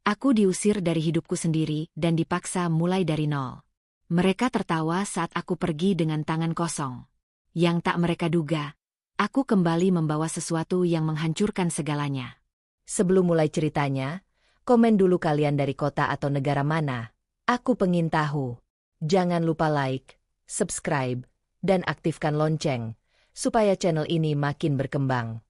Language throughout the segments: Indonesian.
Aku diusir dari hidupku sendiri dan dipaksa mulai dari nol. Mereka tertawa saat aku pergi dengan tangan kosong. Yang tak mereka duga, aku kembali membawa sesuatu yang menghancurkan segalanya. Sebelum mulai ceritanya, komen dulu kalian dari kota atau negara mana. Aku pengen tahu. Jangan lupa like, subscribe, dan aktifkan lonceng, supaya channel ini makin berkembang.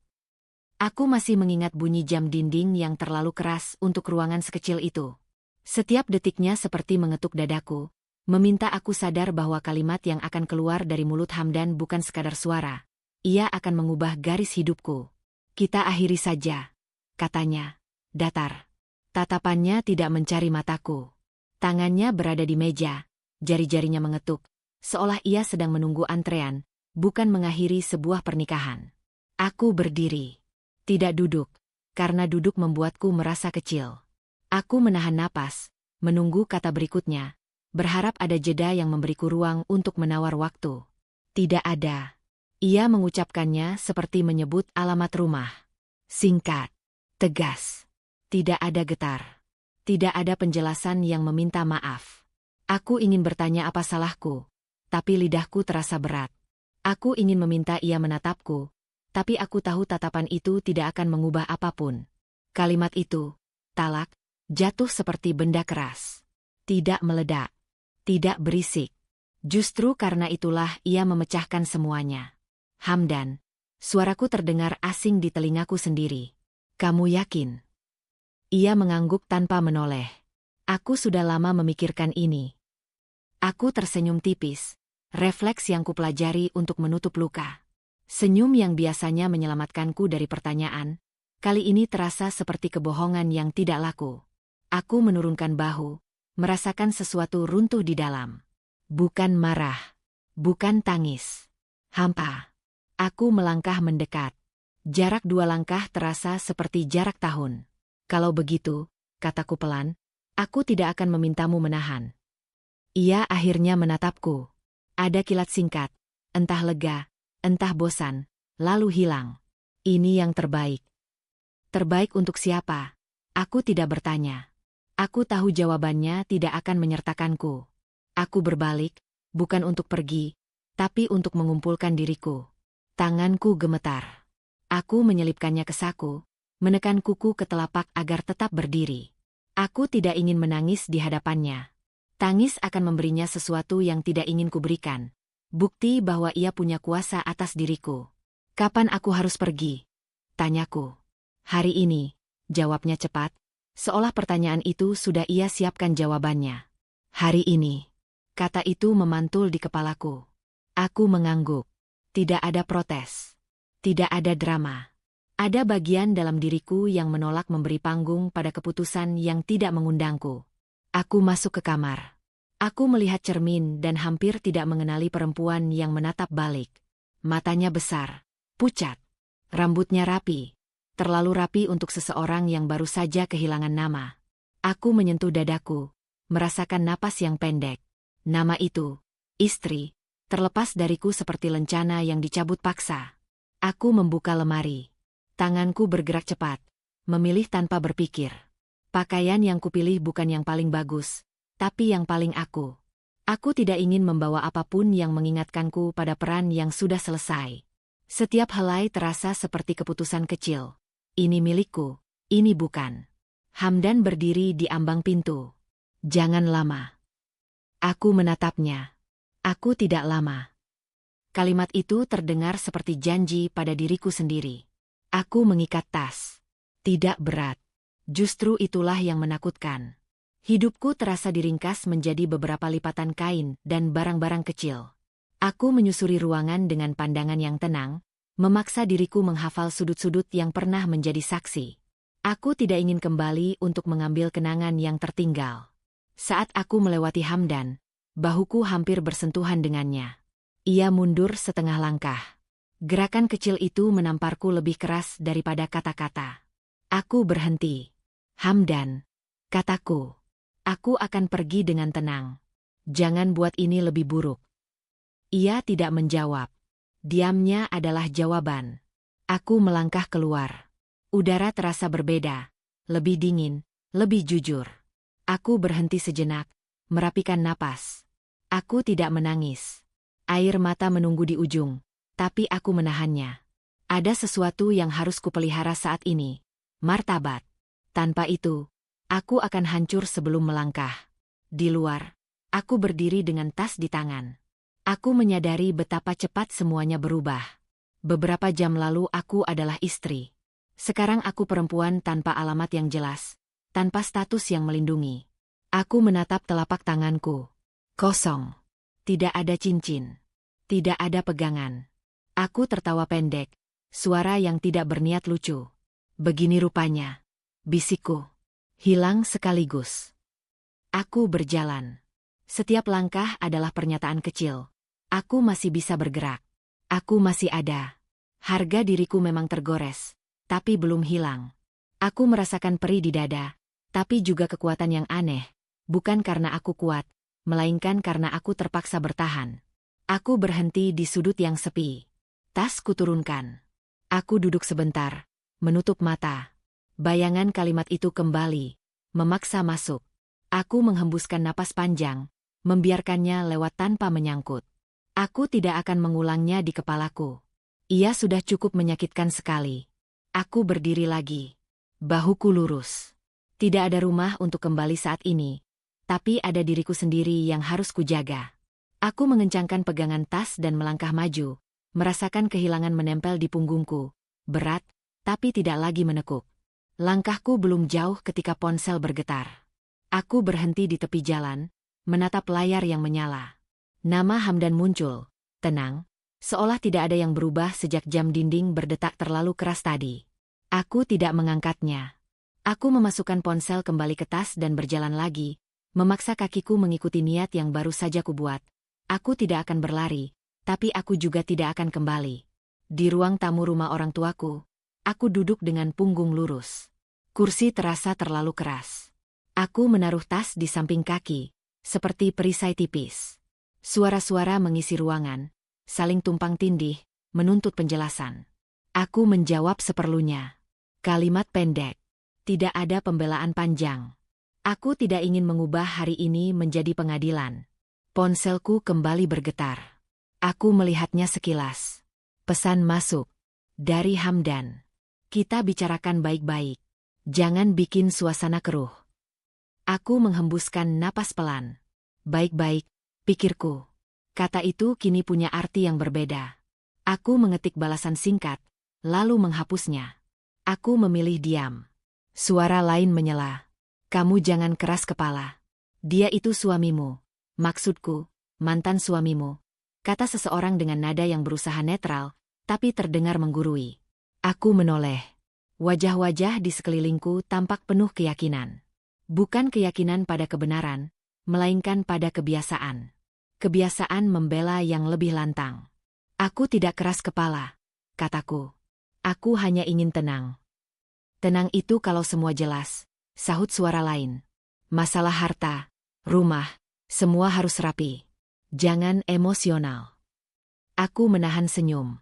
Aku masih mengingat bunyi jam dinding yang terlalu keras untuk ruangan sekecil itu. Setiap detiknya seperti mengetuk dadaku, meminta aku sadar bahwa kalimat yang akan keluar dari mulut Hamdan bukan sekadar suara. Ia akan mengubah garis hidupku. Kita akhiri saja, katanya, datar. Tatapannya tidak mencari mataku. Tangannya berada di meja, jari-jarinya mengetuk, seolah ia sedang menunggu antrean, bukan mengakhiri sebuah pernikahan. Aku berdiri. Tidak duduk, karena duduk membuatku merasa kecil. Aku menahan napas, menunggu kata berikutnya, berharap ada jeda yang memberiku ruang untuk menawar waktu. Tidak ada. Ia mengucapkannya seperti menyebut alamat rumah. Singkat, tegas. Tidak ada getar. Tidak ada penjelasan yang meminta maaf. Aku ingin bertanya apa salahku, tapi lidahku terasa berat. Aku ingin meminta ia menatapku, tapi aku tahu tatapan itu tidak akan mengubah apapun. Kalimat itu, talak, jatuh seperti benda keras. Tidak meledak. Tidak berisik. Justru karena itulah ia memecahkan semuanya. Hamdan, suaraku terdengar asing di telingaku sendiri. Kamu yakin? Ia mengangguk tanpa menoleh. Aku sudah lama memikirkan ini. Aku tersenyum tipis, refleks yang kupelajari untuk menutup luka. Senyum yang biasanya menyelamatkanku dari pertanyaan, kali ini terasa seperti kebohongan yang tidak laku. Aku menurunkan bahu, merasakan sesuatu runtuh di dalam. Bukan marah, bukan tangis. Hampa. Aku melangkah mendekat. Jarak 2 langkah terasa seperti jarak tahun. Kalau begitu, kataku pelan, aku tidak akan memintamu menahan. Ia akhirnya menatapku. Ada kilat singkat, entah lega, entah bosan, lalu hilang. Ini yang terbaik. Terbaik untuk siapa? Aku tidak bertanya. Aku tahu jawabannya tidak akan menyertakanku. Aku berbalik, bukan untuk pergi, tapi untuk mengumpulkan diriku. Tanganku gemetar. Aku menyelipkannya ke saku, menekan kuku ke telapak agar tetap berdiri. Aku tidak ingin menangis di hadapannya. Tangis akan memberinya sesuatu yang tidak ingin kuberikan. Bukti bahwa ia punya kuasa atas diriku. Kapan aku harus pergi? Tanyaku. Hari ini, jawabnya cepat, seolah pertanyaan itu sudah ia siapkan jawabannya. Hari ini. Kata itu memantul di kepalaku. Aku mengangguk. Tidak ada protes. Tidak ada drama. Ada bagian dalam diriku yang menolak memberi panggung pada keputusan yang tidak mengundangku. Aku masuk ke kamar. Aku melihat cermin dan hampir tidak mengenali perempuan yang menatap balik. Matanya besar, pucat. Rambutnya rapi. Terlalu rapi untuk seseorang yang baru saja kehilangan nama. Aku menyentuh dadaku, merasakan napas yang pendek. Nama itu, istri, terlepas dariku seperti lencana yang dicabut paksa. Aku membuka lemari. Tanganku bergerak cepat, memilih tanpa berpikir. Pakaian yang kupilih bukan yang paling bagus, tapi yang paling aku. Aku tidak ingin membawa apapun yang mengingatkanku pada peran yang sudah selesai. Setiap helai terasa seperti keputusan kecil. Ini milikku, ini bukan. Hamdan berdiri di ambang pintu. Jangan lama. Aku menatapnya. Aku tidak lama. Kalimat itu terdengar seperti janji pada diriku sendiri. Aku mengikat tas. Tidak berat. Justru itulah yang menakutkan. Hidupku terasa diringkas menjadi beberapa lipatan kain dan barang-barang kecil. Aku menyusuri ruangan dengan pandangan yang tenang, memaksa diriku menghafal sudut-sudut yang pernah menjadi saksi. Aku tidak ingin kembali untuk mengambil kenangan yang tertinggal. Saat aku melewati Hamdan, bahuku hampir bersentuhan dengannya. Ia mundur setengah langkah. Gerakan kecil itu menamparku lebih keras daripada kata-kata. Aku berhenti. Hamdan, kataku. Aku akan pergi dengan tenang. Jangan buat ini lebih buruk. Ia tidak menjawab. Diamnya adalah jawaban. Aku melangkah keluar. Udara terasa berbeda, lebih dingin, Lebih jujur. Aku berhenti sejenak, merapikan napas. Aku tidak menangis. Air mata menunggu di ujung, tapi aku menahannya. Ada sesuatu yang harus kupelihara saat ini. Martabat. Tanpa itu, aku akan hancur sebelum melangkah. Di luar, aku berdiri dengan tas di tangan. Aku menyadari betapa cepat semuanya berubah. Beberapa jam lalu aku adalah istri. Sekarang aku perempuan tanpa alamat yang jelas, tanpa status yang melindungi. Aku menatap telapak tanganku. Kosong. Tidak ada cincin. Tidak ada pegangan. Aku tertawa pendek, suara yang tidak berniat lucu. Begini rupanya. Bisikku. Hilang sekaligus. Aku berjalan. Setiap langkah adalah pernyataan kecil. Aku masih bisa bergerak. Aku masih ada. Harga diriku memang tergores, tapi belum hilang. Aku merasakan perih di dada, tapi juga kekuatan yang aneh. Bukan karena aku kuat, melainkan karena aku terpaksa bertahan. Aku berhenti di sudut yang sepi. Tas kuturunkan. Aku duduk sebentar, menutup mata. Bayangan kalimat itu kembali, memaksa masuk. Aku menghembuskan napas panjang, membiarkannya lewat tanpa menyangkut. Aku tidak akan mengulangnya di kepalaku. Ia sudah cukup menyakitkan sekali. Aku berdiri lagi. Bahuku lurus. Tidak ada rumah untuk kembali saat ini, tapi ada diriku sendiri yang harus kujaga. Aku mengencangkan pegangan tas dan melangkah maju, merasakan kehilangan menempel di punggungku. Berat, tapi tidak lagi menekuk. Langkahku belum jauh ketika ponsel bergetar. Aku berhenti di tepi jalan, menatap layar yang menyala. Nama Hamdan muncul, tenang, seolah tidak ada yang berubah sejak jam dinding berdetak terlalu keras tadi. Aku tidak mengangkatnya. Aku memasukkan ponsel kembali ke tas dan berjalan lagi, memaksa kakiku mengikuti niat yang baru saja kubuat. Aku tidak akan berlari, tapi aku juga tidak akan kembali. Di ruang tamu rumah orang tuaku, aku duduk dengan punggung lurus. Kursi terasa terlalu keras. Aku menaruh tas di samping kaki, seperti perisai tipis. Suara-suara mengisi ruangan, saling tumpang tindih, menuntut penjelasan. Aku menjawab seperlunya. Kalimat pendek. Tidak ada pembelaan panjang. Aku tidak ingin mengubah hari ini menjadi pengadilan. Ponselku kembali bergetar. Aku melihatnya sekilas. Pesan masuk. Dari Hamdan. Kita bicarakan baik-baik. Jangan bikin suasana keruh. Aku menghembuskan napas pelan. Baik-baik, pikirku. Kata itu kini punya arti yang berbeda. Aku mengetik balasan singkat, lalu menghapusnya. Aku memilih diam. Suara lain menyela. Kamu jangan keras kepala. Dia itu suamimu. Maksudku, mantan suamimu. Kata seseorang dengan nada yang berusaha netral, tapi terdengar menggurui. Aku menoleh. Wajah-wajah di sekelilingku tampak penuh keyakinan. Bukan keyakinan pada kebenaran, melainkan pada kebiasaan. Kebiasaan membela yang lebih lantang. Aku tidak keras kepala, kataku. Aku hanya ingin tenang. Tenang itu kalau semua jelas, sahut suara lain. Masalah harta, rumah, semua harus rapi. Jangan emosional. Aku menahan senyum.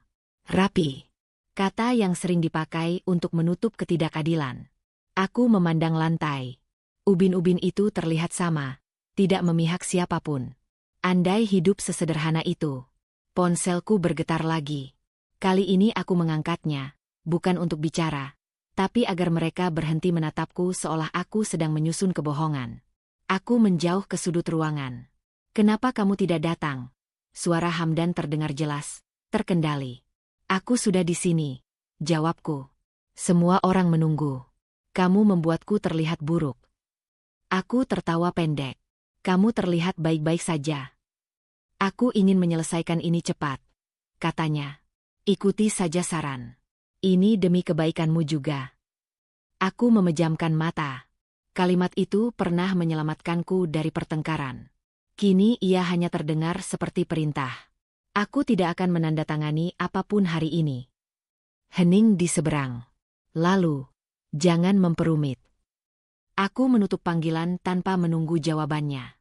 Rapi. Kata yang sering dipakai untuk menutup ketidakadilan. Aku memandang lantai. Ubin-ubin itu terlihat sama, tidak memihak siapapun. Andai hidup sesederhana itu. Ponselku bergetar lagi. Kali ini aku mengangkatnya, bukan untuk bicara, tapi agar mereka berhenti menatapku seolah aku sedang menyusun kebohongan. Aku menjauh ke sudut ruangan. Kenapa kamu tidak datang? Suara Hamdan terdengar jelas, terkendali. Aku sudah di sini, jawabku. Semua orang menunggu. Kamu membuatku terlihat buruk. Aku tertawa pendek. Kamu terlihat baik-baik saja. Aku ingin menyelesaikan ini cepat, katanya. Ikuti saja saran. Ini demi kebaikanmu juga. Aku memejamkan mata. Kalimat itu pernah menyelamatkanku dari pertengkaran. Kini ia hanya terdengar seperti perintah. Aku tidak akan menandatangani apapun hari ini. Hening di seberang. Lalu, jangan memperumit. Aku menutup panggilan tanpa menunggu jawabannya.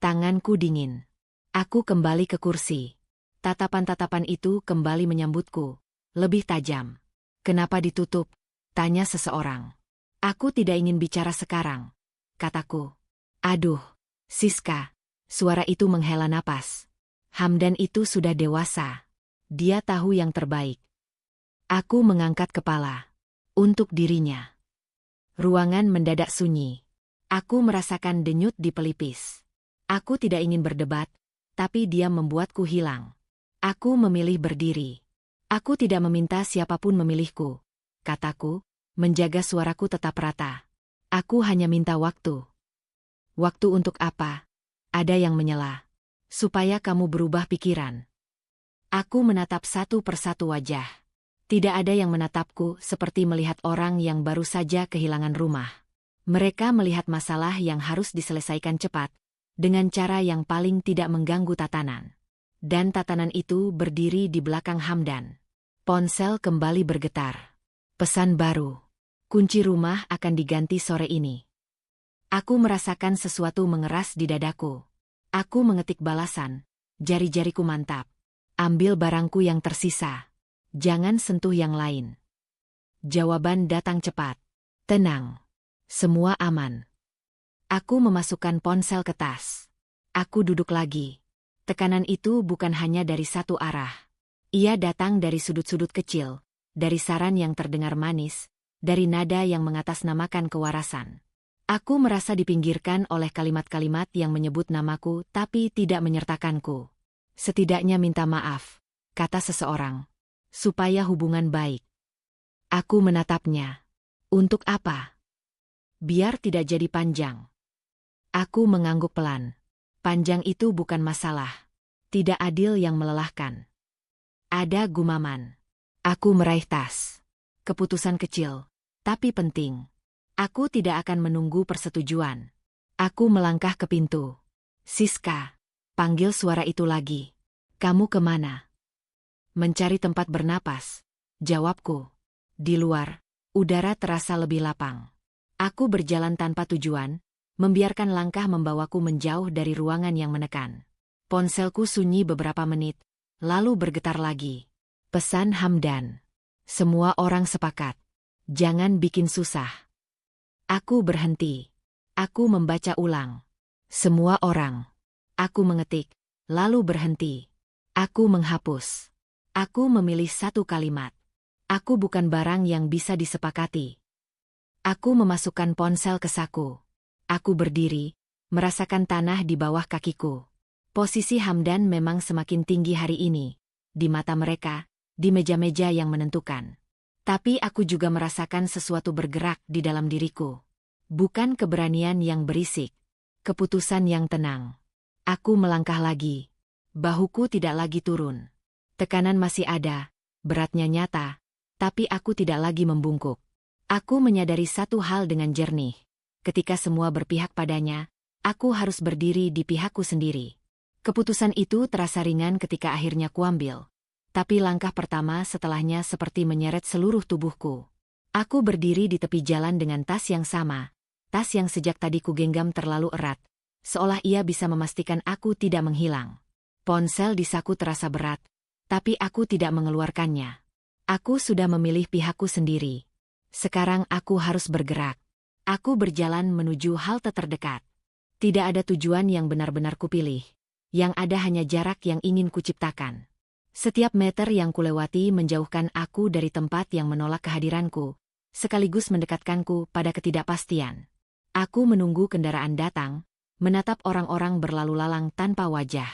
Tanganku dingin. Aku kembali ke kursi. Tatapan-tatapan itu kembali menyambutku, lebih tajam. Kenapa ditutup? Tanya seseorang. Aku tidak ingin bicara sekarang, kataku. Aduh, Siska, suara itu menghela napas. Hamdan itu sudah dewasa. Dia tahu yang terbaik. Aku mengangkat kepala. Untuk dirinya. Ruangan mendadak sunyi. Aku merasakan denyut di pelipis. Aku tidak ingin berdebat, tapi dia membuatku hilang. Aku memilih berdiri. Aku tidak meminta siapapun memilihku, kataku, menjaga suaraku tetap rata. Aku hanya minta waktu. Waktu untuk apa? Ada yang menyela. Supaya kamu berubah pikiran. Aku menatap satu persatu wajah. Tidak ada yang menatapku seperti melihat orang yang baru saja kehilangan rumah. Mereka melihat masalah yang harus diselesaikan cepat, dengan cara yang paling tidak mengganggu tatanan. Dan tatanan itu berdiri di belakang Hamdan. Ponsel kembali bergetar. Pesan baru. Kunci rumah akan diganti sore ini. Aku merasakan sesuatu mengeras di dadaku. Aku mengetik balasan. Jari-jariku mantap. Ambil barangku yang tersisa. Jangan sentuh yang lain. Jawaban datang cepat. Tenang. Semua aman. Aku memasukkan ponsel ke tas. Aku duduk lagi. Tekanan itu bukan hanya dari satu arah. Ia datang dari sudut-sudut kecil, dari saran yang terdengar manis, dari nada yang mengatasnamakan kewarasan. Aku merasa dipinggirkan oleh kalimat-kalimat yang menyebut namaku tapi tidak menyertakanku. Setidaknya minta maaf, kata seseorang, supaya hubungan baik. Aku menatapnya. Untuk apa? Biar tidak jadi panjang. Aku mengangguk pelan. Panjang itu bukan masalah. Tidak adil yang melelahkan. Ada gumaman. Aku meraih tas. Keputusan kecil, tapi penting. Aku tidak akan menunggu persetujuan. Aku melangkah ke pintu. Siska, panggil suara itu lagi. Kamu kemana? Mencari tempat bernapas. Jawabku. Di luar, udara terasa lebih lapang. Aku berjalan tanpa tujuan, membiarkan langkah membawaku menjauh dari ruangan yang menekan. Ponselku sunyi beberapa menit, lalu bergetar lagi. Pesan Hamdan. Semua orang sepakat. Jangan bikin susah. Aku berhenti. Aku membaca ulang. Semua orang. Aku mengetik, lalu berhenti. Aku menghapus. Aku memilih satu kalimat. Aku bukan barang yang bisa disepakati. Aku memasukkan ponsel ke saku. Aku berdiri, merasakan tanah di bawah kakiku. Posisi Hamdan memang semakin tinggi hari ini. Di mata mereka, di meja-meja yang menentukan. Tapi aku juga merasakan sesuatu bergerak di dalam diriku. Bukan keberanian yang berisik. Keputusan yang tenang. Aku melangkah lagi. Bahuku tidak lagi turun. Tekanan masih ada, beratnya nyata, tapi aku tidak lagi membungkuk. Aku menyadari satu hal dengan jernih. Ketika semua berpihak padanya, aku harus berdiri di pihakku sendiri. Keputusan itu terasa ringan ketika akhirnya kuambil. Tapi langkah pertama setelahnya seperti menyeret seluruh tubuhku. Aku berdiri di tepi jalan dengan tas yang sama, tas yang sejak tadi kugenggam terlalu erat, seolah ia bisa memastikan aku tidak menghilang. Ponsel di saku terasa berat, tapi aku tidak mengeluarkannya. Aku sudah memilih pihakku sendiri. Sekarang aku harus bergerak. Aku berjalan menuju halte terdekat. Tidak ada tujuan yang benar-benar kupilih. Yang ada hanya jarak yang ingin kuciptakan. Setiap meter yang kulewati menjauhkan aku dari tempat yang menolak kehadiranku, sekaligus mendekatkanku pada ketidakpastian. Aku menunggu kendaraan datang, menatap orang-orang berlalu lalang tanpa wajah.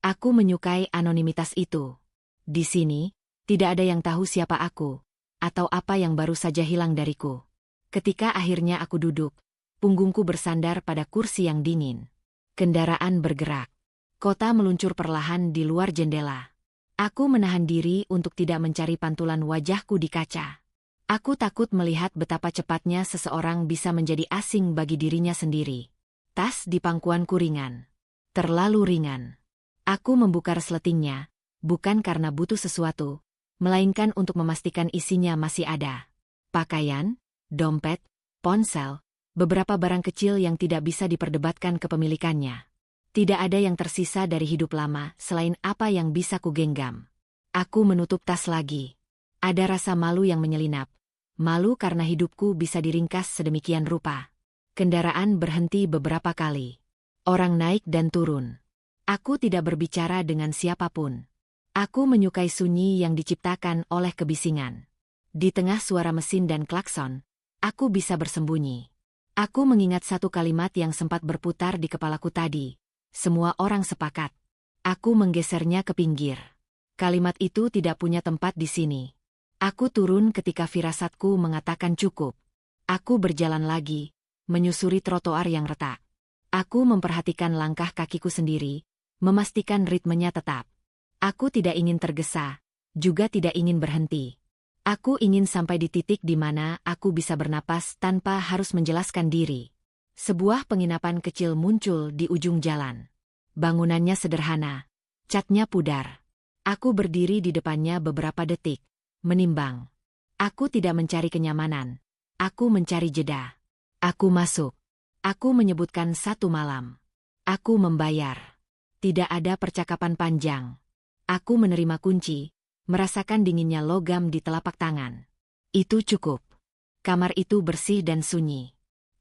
Aku menyukai anonimitas itu. Di sini, tidak ada yang tahu siapa aku, atau apa yang baru saja hilang dariku. Ketika akhirnya aku duduk, punggungku bersandar pada kursi yang dingin. Kendaraan bergerak. Kota meluncur perlahan di luar jendela. Aku menahan diri untuk tidak mencari pantulan wajahku di kaca. Aku takut melihat betapa cepatnya seseorang bisa menjadi asing bagi dirinya sendiri. Tas di pangkuanku ringan. Terlalu ringan. Aku membuka resletingnya, bukan karena butuh sesuatu, melainkan untuk memastikan isinya masih ada. Pakaian, dompet, ponsel, beberapa barang kecil yang tidak bisa diperdebatkan kepemilikannya. Tidak ada yang tersisa dari hidup lama selain apa yang bisa kugenggam. Aku menutup tas lagi. Ada rasa malu yang menyelinap. Malu karena hidupku bisa diringkas sedemikian rupa. Kendaraan berhenti beberapa kali. Orang naik dan turun. Aku tidak berbicara dengan siapapun. Aku menyukai sunyi yang diciptakan oleh kebisingan. Di tengah suara mesin dan klakson, aku bisa bersembunyi. Aku mengingat satu kalimat yang sempat berputar di kepalaku tadi. Semua orang sepakat. Aku menggesernya ke pinggir. Kalimat itu tidak punya tempat di sini. Aku turun ketika firasatku mengatakan cukup. Aku berjalan lagi, menyusuri trotoar yang retak. Aku memperhatikan langkah kakiku sendiri, memastikan ritmenya tetap. Aku tidak ingin tergesa, juga tidak ingin berhenti. Aku ingin sampai di titik di mana aku bisa bernapas tanpa harus menjelaskan diri. Sebuah penginapan kecil muncul di ujung jalan. Bangunannya sederhana, catnya pudar. Aku berdiri di depannya beberapa detik, menimbang. Aku tidak mencari kenyamanan. Aku mencari jeda. Aku masuk. Aku menyebutkan 1 malam. Aku membayar. Tidak ada percakapan panjang. Aku menerima kunci, merasakan dinginnya logam di telapak tangan. Itu cukup. Kamar itu bersih dan sunyi.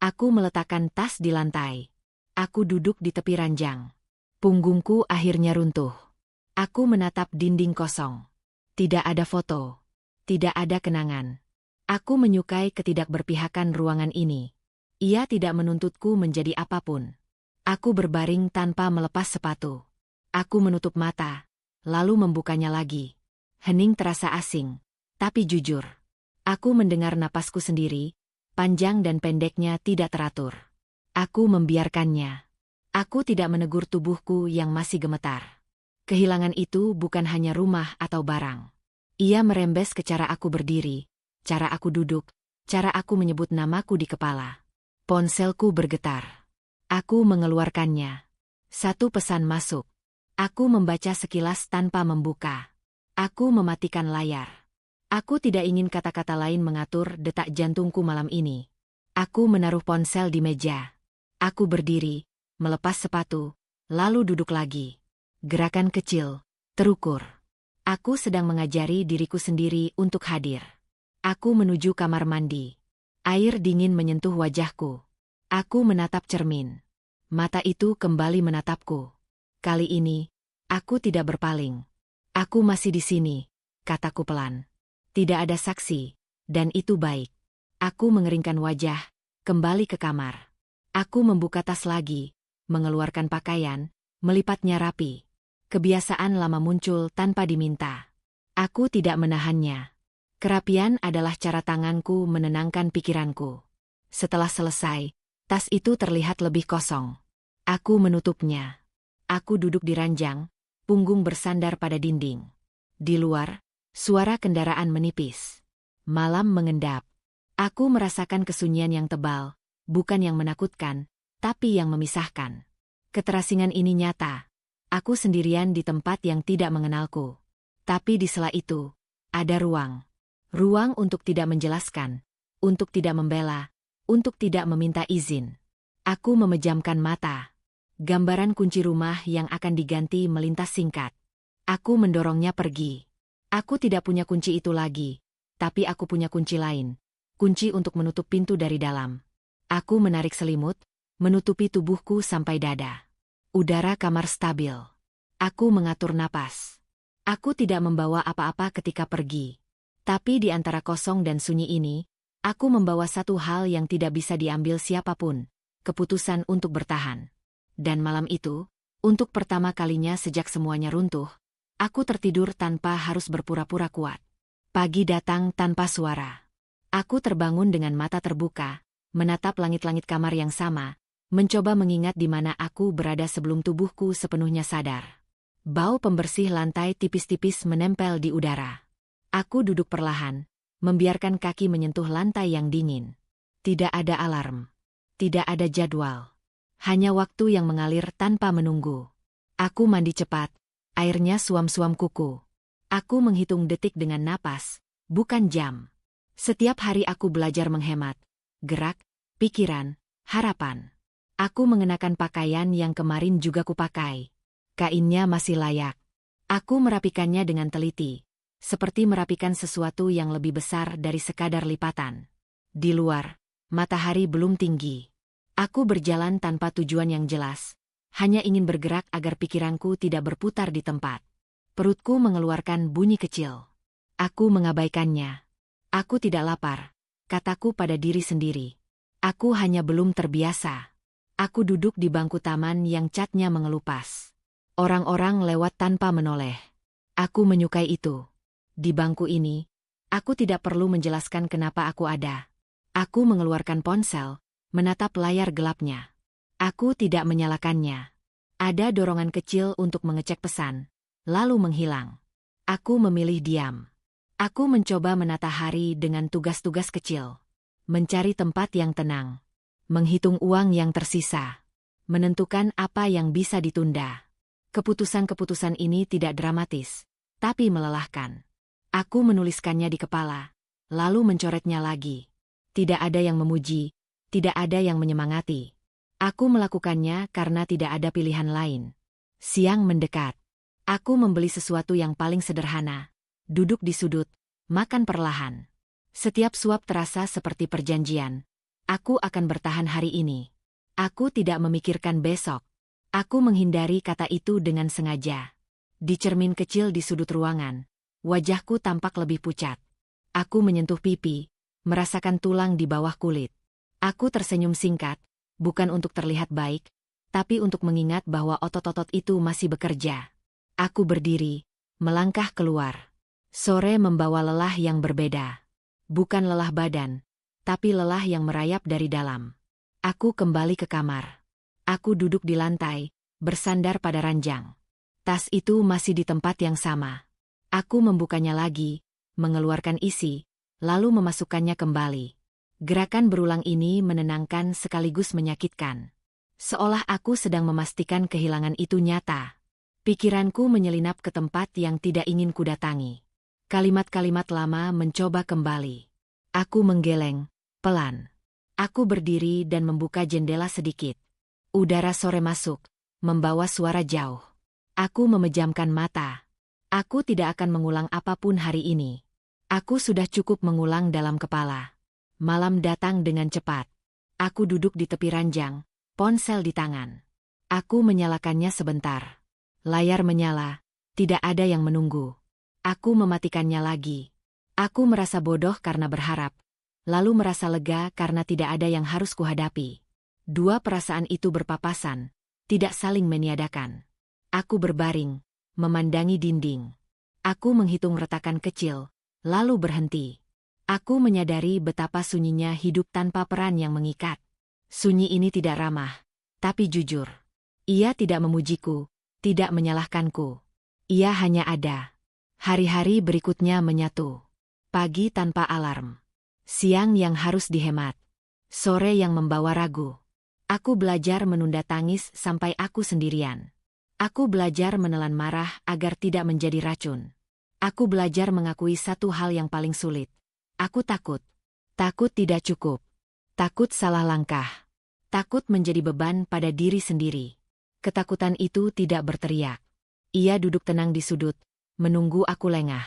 Aku meletakkan tas di lantai. Aku duduk di tepi ranjang. Punggungku akhirnya runtuh. Aku menatap dinding kosong. Tidak ada foto. Tidak ada kenangan. Aku menyukai ketidakberpihakan ruangan ini. Ia tidak menuntutku menjadi apapun. Aku berbaring tanpa melepas sepatu. Aku menutup mata, lalu membukanya lagi. Hening terasa asing, tapi jujur. Aku mendengar napasku sendiri, panjang dan pendeknya tidak teratur. Aku membiarkannya. Aku tidak menegur tubuhku yang masih gemetar. Kehilangan itu bukan hanya rumah atau barang. Ia merembes ke cara aku berdiri, cara aku duduk, cara aku menyebut namaku di kepala. Ponselku bergetar. Aku mengeluarkannya. 1 pesan masuk. Aku membaca sekilas tanpa membuka. Aku mematikan layar. Aku tidak ingin kata-kata lain mengatur detak jantungku malam ini. Aku menaruh ponsel di meja. Aku berdiri, melepas sepatu, lalu duduk lagi. Gerakan kecil, terukur. Aku sedang mengajari diriku sendiri untuk hadir. Aku menuju kamar mandi. Air dingin menyentuh wajahku. Aku menatap cermin. Mata itu kembali menatapku. Kali ini, aku tidak berpaling. Aku masih di sini, kataku pelan. Tidak ada saksi, dan itu baik. Aku mengeringkan wajah, kembali ke kamar. Aku membuka tas lagi, mengeluarkan pakaian, melipatnya rapi. Kebiasaan lama muncul tanpa diminta. Aku tidak menahannya. Kerapian adalah cara tanganku menenangkan pikiranku. Setelah selesai, tas itu terlihat lebih kosong. Aku menutupnya. Aku duduk di ranjang, punggung bersandar pada dinding. Di luar, suara kendaraan menipis. Malam mengendap. Aku merasakan kesunyian yang tebal, bukan yang menakutkan, tapi yang memisahkan. Keterasingan ini nyata. Aku sendirian di tempat yang tidak mengenalku. Tapi di sela itu, ada ruang. Ruang untuk tidak menjelaskan, untuk tidak membela, untuk tidak meminta izin. Aku memejamkan mata. Gambaran kunci rumah yang akan diganti melintas singkat. Aku mendorongnya pergi. Aku tidak punya kunci itu lagi, tapi aku punya kunci lain. Kunci untuk menutup pintu dari dalam. Aku menarik selimut, menutupi tubuhku sampai dada. Udara kamar stabil. Aku mengatur napas. Aku tidak membawa apa-apa ketika pergi. Tapi di antara kosong dan sunyi ini, aku membawa satu hal yang tidak bisa diambil siapapun. Keputusan untuk bertahan. Dan malam itu, untuk pertama kalinya sejak semuanya runtuh, aku tertidur tanpa harus berpura-pura kuat. Pagi datang tanpa suara. Aku terbangun dengan mata terbuka, menatap langit-langit kamar yang sama, mencoba mengingat di mana aku berada sebelum tubuhku sepenuhnya sadar. Bau pembersih lantai tipis-tipis menempel di udara. Aku duduk perlahan, membiarkan kaki menyentuh lantai yang dingin. Tidak ada alarm. Tidak ada jadwal. Hanya waktu yang mengalir tanpa menunggu. Aku mandi cepat, airnya suam-suam kuku. Aku menghitung detik dengan napas, bukan jam. Setiap hari aku belajar menghemat. Gerak, pikiran, harapan. Aku mengenakan pakaian yang kemarin juga kupakai. Kainnya masih layak. Aku merapikannya dengan teliti. seperti merapikan sesuatu yang lebih besar dari sekadar lipatan. Di luar, matahari belum tinggi. Aku berjalan tanpa tujuan yang jelas, hanya ingin bergerak agar pikiranku tidak berputar di tempat. Perutku mengeluarkan bunyi kecil. Aku mengabaikannya. Aku tidak lapar, kataku pada diri sendiri. Aku hanya belum terbiasa. Aku duduk di bangku taman yang catnya mengelupas. Orang-orang lewat tanpa menoleh. Aku menyukai itu. Di bangku ini, aku tidak perlu menjelaskan kenapa aku ada. Aku mengeluarkan ponsel, menatap layar gelapnya. Aku tidak menyalakannya. Ada dorongan kecil untuk mengecek pesan, lalu menghilang. Aku memilih diam. Aku mencoba menata hari dengan tugas-tugas kecil. Mencari tempat yang tenang. Menghitung uang yang tersisa. Menentukan apa yang bisa ditunda. Keputusan-keputusan ini tidak dramatis, tapi melelahkan. Aku menuliskannya di kepala, lalu mencoretnya lagi. Tidak ada yang memuji, tidak ada yang menyemangati. Aku melakukannya karena tidak ada pilihan lain. Siang mendekat. Aku membeli sesuatu yang paling sederhana. Duduk di sudut, makan perlahan. Setiap suap terasa seperti perjanjian. Aku akan bertahan hari ini. Aku tidak memikirkan besok. Aku menghindari kata itu dengan sengaja. Di cermin kecil di sudut ruangan, wajahku tampak lebih pucat. Aku menyentuh pipi, merasakan tulang di bawah kulit. Aku tersenyum singkat, bukan untuk terlihat baik, tapi untuk mengingat bahwa otot-otot itu masih bekerja. Aku berdiri, melangkah keluar. Sore membawa lelah yang berbeda. Bukan lelah badan, tapi lelah yang merayap dari dalam. Aku kembali ke kamar. Aku duduk di lantai, bersandar pada ranjang. Tas itu masih di tempat yang sama. Aku membukanya lagi, mengeluarkan isi, lalu memasukkannya kembali. Gerakan berulang ini menenangkan sekaligus menyakitkan. Seolah aku sedang memastikan kehilangan itu nyata. Pikiranku menyelinap ke tempat yang tidak ingin kudatangi. Kalimat-kalimat lama mencoba kembali. Aku menggeleng, pelan. Aku berdiri dan membuka jendela sedikit. Udara sore masuk, membawa suara jauh. Aku memejamkan mata. Aku tidak akan mengulang apapun hari ini. Aku sudah cukup mengulang dalam kepala. Malam datang dengan cepat. Aku duduk di tepi ranjang, ponsel di tangan. Aku menyalakannya sebentar. Layar menyala, tidak ada yang menunggu. Aku mematikannya lagi. Aku merasa bodoh karena berharap, lalu merasa lega karena tidak ada yang harus kuhadapi. Dua perasaan itu berpapasan, tidak saling meniadakan. Aku berbaring, memandangi dinding. Aku menghitung retakan kecil, lalu berhenti. Aku menyadari betapa sunyinya hidup tanpa peran yang mengikat. Sunyi ini tidak ramah, tapi jujur. Ia tidak memujiku, tidak menyalahkanku. Ia hanya ada. Hari-hari berikutnya menyatu. Pagi tanpa alarm. Siang yang harus dihemat. Sore yang membawa ragu. Aku belajar menunda tangis sampai aku sendirian. Aku belajar menelan marah agar tidak menjadi racun. Aku belajar mengakui satu hal yang paling sulit. Aku takut. Takut tidak cukup. Takut salah langkah. Takut menjadi beban pada diri sendiri. Ketakutan itu tidak berteriak. Ia duduk tenang di sudut, menunggu aku lengah.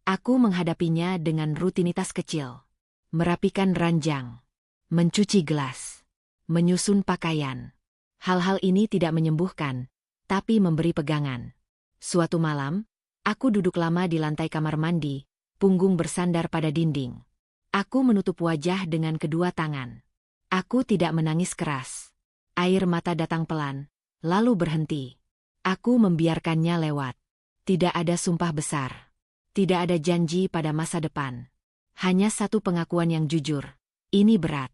Aku menghadapinya dengan rutinitas kecil. Merapikan ranjang. Mencuci gelas. Menyusun pakaian. Hal-hal ini tidak menyembuhkan, tapi memberi pegangan. Suatu malam, aku duduk lama di lantai kamar mandi, punggung bersandar pada dinding. Aku menutup wajah dengan kedua tangan. Aku tidak menangis keras. Air mata datang pelan, lalu berhenti. Aku membiarkannya lewat. Tidak ada sumpah besar. Tidak ada janji pada masa depan. Hanya satu pengakuan yang jujur. Ini berat.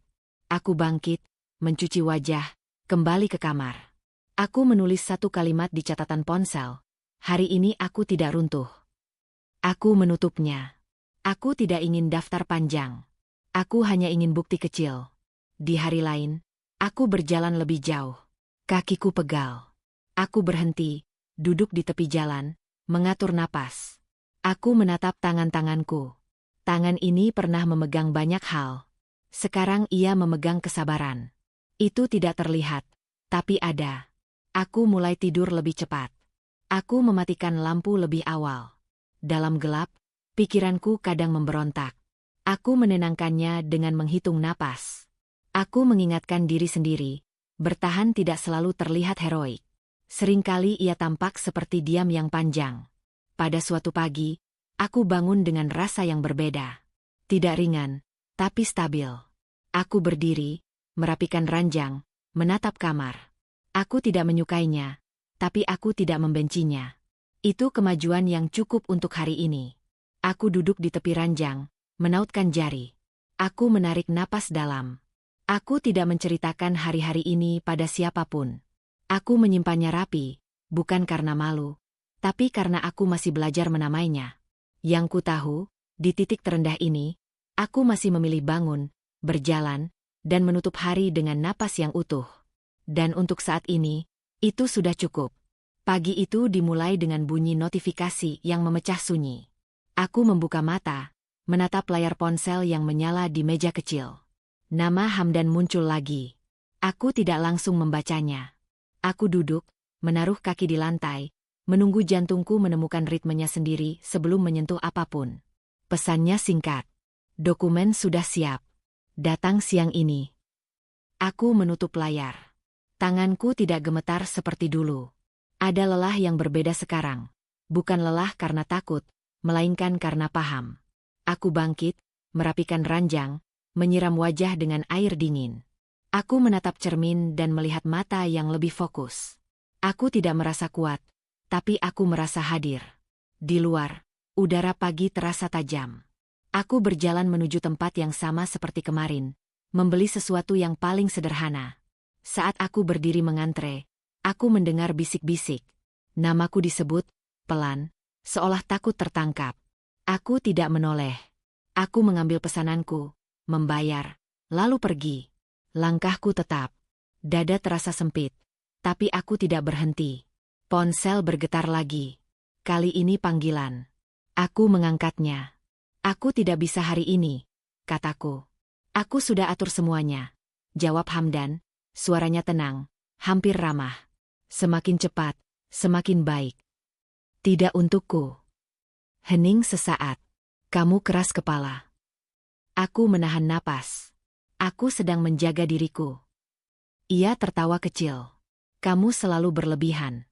Aku bangkit, mencuci wajah, kembali ke kamar. Aku menulis satu kalimat di catatan ponsel. Hari ini aku tidak runtuh. Aku menutupnya. Aku tidak ingin daftar panjang. Aku hanya ingin bukti kecil. Di hari lain, aku berjalan lebih jauh. Kakiku pegal. Aku berhenti, duduk di tepi jalan, mengatur napas. Aku menatap tangan-tanganku. Tangan ini pernah memegang banyak hal. Sekarang ia memegang kesabaran. Itu tidak terlihat, tapi ada. Aku mulai tidur lebih cepat. Aku mematikan lampu lebih awal. Dalam gelap, Pikiranku kadang memberontak. Aku menenangkannya dengan menghitung napas. Aku mengingatkan diri sendiri, bertahan tidak selalu terlihat heroik. Seringkali ia tampak seperti diam yang panjang. Pada suatu pagi, aku bangun dengan rasa yang berbeda. Tidak ringan, tapi stabil. Aku berdiri, merapikan ranjang, menatap kamar. Aku tidak menyukainya, tapi aku tidak membencinya. Itu kemajuan yang cukup untuk hari ini. Aku duduk di tepi ranjang, menautkan jari. Aku menarik napas dalam. Aku tidak menceritakan hari-hari ini pada siapapun. Aku menyimpannya rapi, bukan karena malu, tapi karena aku masih belajar menamainya. Yang ku tahu, di titik terendah ini, aku masih memilih bangun, berjalan, dan menutup hari dengan napas yang utuh. Dan untuk saat ini, itu sudah cukup. Pagi itu dimulai dengan bunyi notifikasi yang memecah sunyi. Aku membuka mata, menatap layar ponsel yang menyala di meja kecil. Nama Hamdan muncul lagi. Aku tidak langsung membacanya. Aku duduk, menaruh kaki di lantai, menunggu jantungku menemukan ritmenya sendiri sebelum menyentuh apapun. Pesannya singkat. Dokumen sudah siap. Datang siang ini. Aku menutup layar. Tanganku tidak gemetar seperti dulu. Ada lelah yang berbeda sekarang. Bukan lelah karena takut, melainkan karena paham. Aku bangkit, merapikan ranjang, menyiram wajah dengan air dingin. Aku menatap cermin dan melihat mata yang lebih fokus. Aku tidak merasa kuat, tapi aku merasa hadir. Di luar, udara pagi terasa tajam. Aku berjalan menuju tempat yang sama seperti kemarin, membeli sesuatu yang paling sederhana. Saat aku berdiri mengantre, aku mendengar bisik-bisik. Namaku disebut, pelan, seolah takut tertangkap. Aku tidak menoleh. Aku mengambil pesananku, membayar, lalu pergi. Langkahku tetap. Dada terasa sempit. Tapi aku tidak berhenti. Ponsel bergetar lagi. Kali ini panggilan. Aku mengangkatnya. Aku tidak bisa hari ini, kataku. Aku sudah atur semuanya. Jawab Hamdan, suaranya tenang, hampir ramah. Semakin cepat, semakin baik. Tidak untukku. Hening sesaat. Kamu keras kepala. Aku menahan napas. Aku sedang menjaga diriku. Ia tertawa kecil. Kamu selalu berlebihan.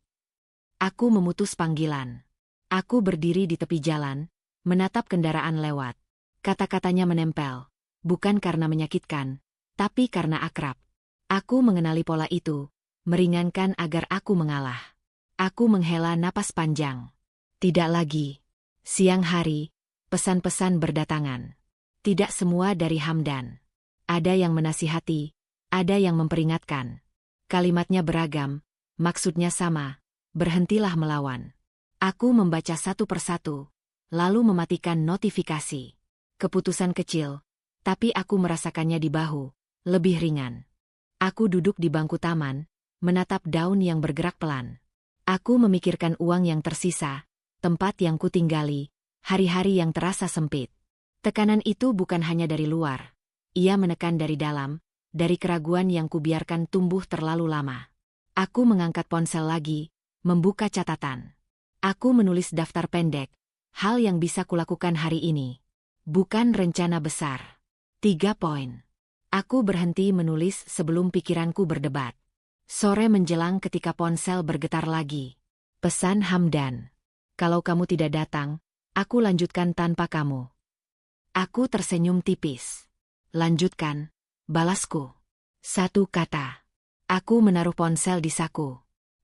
Aku memutus panggilan. Aku berdiri di tepi jalan, menatap kendaraan lewat. Kata-katanya menempel, bukan karena menyakitkan, tapi karena akrab. Aku mengenali pola itu, meringankan agar aku mengalah. Aku menghela napas panjang. Tidak lagi. Siang hari, pesan-pesan berdatangan. Tidak semua dari Hamdan. Ada yang menasihati, ada yang memperingatkan. Kalimatnya beragam, maksudnya sama, berhentilah melawan. Aku membaca satu persatu, lalu mematikan notifikasi. Keputusan kecil, tapi aku merasakannya di bahu, lebih ringan. Aku duduk di bangku taman, menatap daun yang bergerak pelan. Aku memikirkan uang yang tersisa, tempat yang kutinggali, hari-hari yang terasa sempit. Tekanan itu bukan hanya dari luar. Ia menekan dari dalam, dari keraguan yang kubiarkan tumbuh terlalu lama. Aku mengangkat ponsel lagi, membuka catatan. Aku menulis daftar pendek, hal yang bisa kulakukan hari ini. Bukan rencana besar. 3 poin. Aku berhenti menulis sebelum pikiranku berdebat. Sore menjelang ketika ponsel bergetar lagi. Pesan Hamdan. Kalau kamu tidak datang, aku lanjutkan tanpa kamu. Aku tersenyum tipis. Lanjutkan, balasku. 1 kata. Aku menaruh ponsel di saku.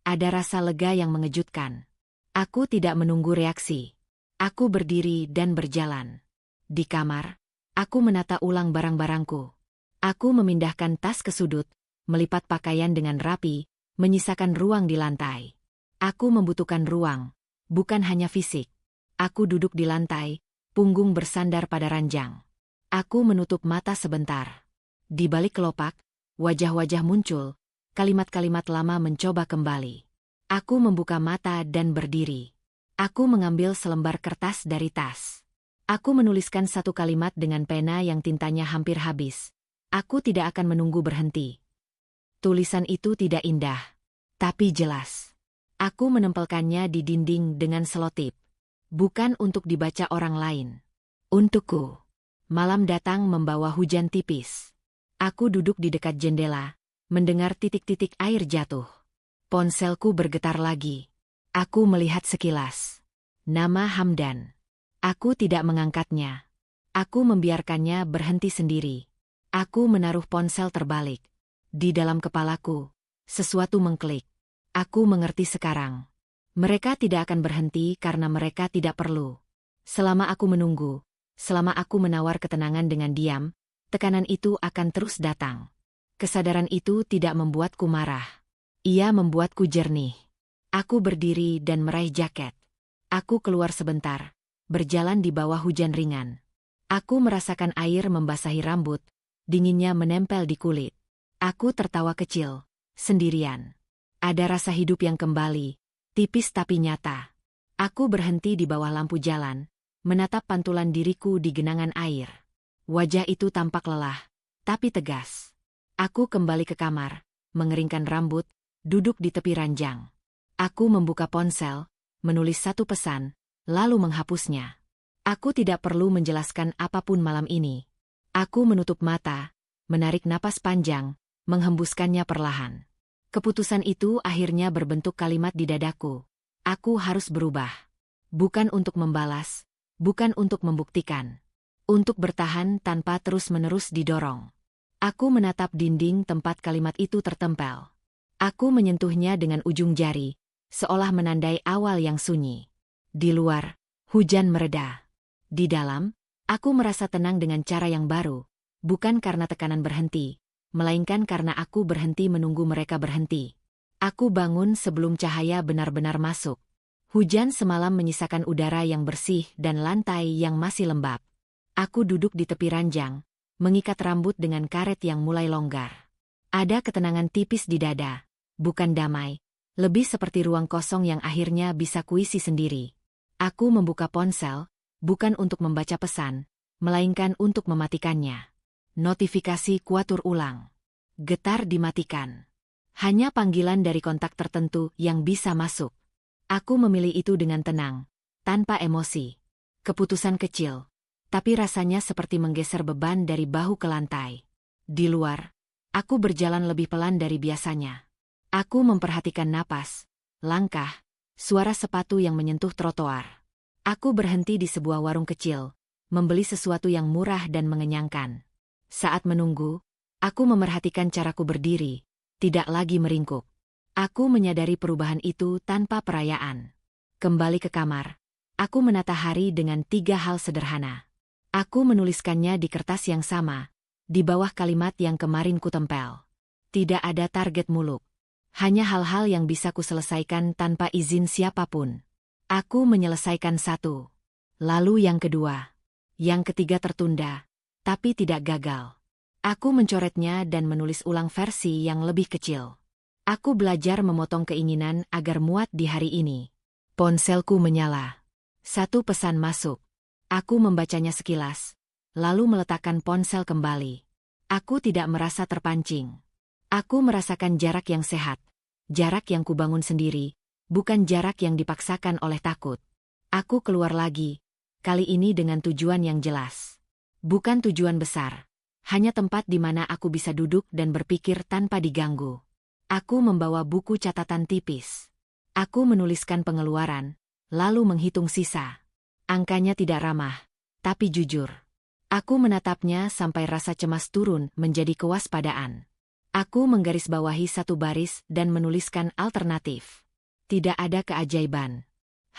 Ada rasa lega yang mengejutkan. Aku tidak menunggu reaksi. Aku berdiri dan berjalan. Di kamar, aku menata ulang barang-barangku. Aku memindahkan tas ke sudut, melipat pakaian dengan rapi, menyisakan ruang di lantai. Aku membutuhkan ruang, bukan hanya fisik. Aku duduk di lantai, punggung bersandar pada ranjang. Aku menutup mata sebentar. Di balik kelopak, wajah-wajah muncul, kalimat-kalimat lama mencoba kembali. Aku membuka mata dan berdiri. Aku mengambil selembar kertas dari tas. Aku menuliskan 1 kalimat dengan pena yang tintanya hampir habis. Aku tidak akan menunggu berhenti. Tulisan itu tidak indah, tapi jelas. Aku menempelkannya di dinding dengan selotip. Bukan untuk dibaca orang lain. Untukku. Malam datang membawa hujan tipis. Aku duduk di dekat jendela, mendengar titik-titik air jatuh. Ponselku bergetar lagi. Aku melihat sekilas. Nama Hamdan. Aku tidak mengangkatnya. Aku membiarkannya berhenti sendiri. Aku menaruh ponsel terbalik. Di dalam kepalaku, sesuatu mengklik. Aku mengerti sekarang. Mereka tidak akan berhenti karena mereka tidak perlu. Selama aku menunggu, selama aku menawar ketenangan dengan diam, tekanan itu akan terus datang. Kesadaran itu tidak membuatku marah. Ia membuatku jernih. Aku berdiri dan meraih jaket. Aku keluar sebentar, berjalan di bawah hujan ringan. Aku merasakan air membasahi rambut, dinginnya menempel di kulit. Aku tertawa kecil, sendirian. Ada rasa hidup yang kembali, tipis tapi nyata. Aku berhenti di bawah lampu jalan, menatap pantulan diriku di genangan air. Wajah itu tampak lelah, tapi tegas. Aku kembali ke kamar, mengeringkan rambut, duduk di tepi ranjang. Aku membuka ponsel, menulis satu pesan, lalu menghapusnya. Aku tidak perlu menjelaskan apapun malam ini. Aku menutup mata, menarik napas panjang, menghembuskannya perlahan. Keputusan itu akhirnya berbentuk kalimat di dadaku. Aku harus berubah. Bukan untuk membalas, bukan untuk membuktikan. Untuk bertahan tanpa terus-menerus didorong. Aku menatap dinding tempat kalimat itu tertempel. Aku menyentuhnya dengan ujung jari, seolah menandai awal yang sunyi. Di luar, hujan mereda. Di dalam, aku merasa tenang dengan cara yang baru, bukan karena tekanan berhenti, melainkan karena aku berhenti menunggu mereka berhenti. Aku bangun sebelum cahaya benar-benar masuk. Hujan semalam menyisakan udara yang bersih dan lantai yang masih lembab. Aku duduk di tepi ranjang, mengikat rambut dengan karet yang mulai longgar. Ada ketenangan tipis di dada, bukan damai, lebih seperti ruang kosong yang akhirnya bisa kuisi sendiri. Aku membuka ponsel, bukan untuk membaca pesan, melainkan untuk mematikannya. Notifikasi kuatur ulang. Getar dimatikan. Hanya panggilan dari kontak tertentu yang bisa masuk. Aku memilih itu dengan tenang, tanpa emosi. Keputusan kecil, tapi rasanya seperti menggeser beban dari bahu ke lantai. Di luar, aku berjalan lebih pelan dari biasanya. Aku memperhatikan napas, langkah, suara sepatu yang menyentuh trotoar. Aku berhenti di sebuah warung kecil, membeli sesuatu yang murah dan mengenyangkan. Saat menunggu, aku memerhatikan caraku berdiri, tidak lagi meringkuk. Aku menyadari perubahan itu tanpa perayaan. Kembali ke kamar, aku menata hari dengan 3 hal sederhana. Aku menuliskannya di kertas yang sama, di bawah kalimat yang kemarin kutempel. Tidak ada target muluk. Hanya hal-hal yang bisa kuselesaikan tanpa izin siapapun. Aku menyelesaikan 1. Lalu yang kedua. Yang ketiga tertunda, tapi tidak gagal. Aku mencoretnya dan menulis ulang versi yang lebih kecil. Aku belajar memotong keinginan agar muat di hari ini. Ponselku menyala. 1 pesan masuk. Aku membacanya sekilas, lalu meletakkan ponsel kembali. Aku tidak merasa terpancing. Aku merasakan jarak yang sehat, jarak yang kubangun sendiri, bukan jarak yang dipaksakan oleh takut. Aku keluar lagi, kali ini dengan tujuan yang jelas. Bukan tujuan besar, hanya tempat di mana aku bisa duduk dan berpikir tanpa diganggu. Aku membawa buku catatan tipis. Aku menuliskan pengeluaran, lalu menghitung sisa. Angkanya tidak ramah, tapi jujur. Aku menatapnya sampai rasa cemas turun menjadi kewaspadaan. Aku menggarisbawahi 1 baris dan menuliskan alternatif. Tidak ada keajaiban.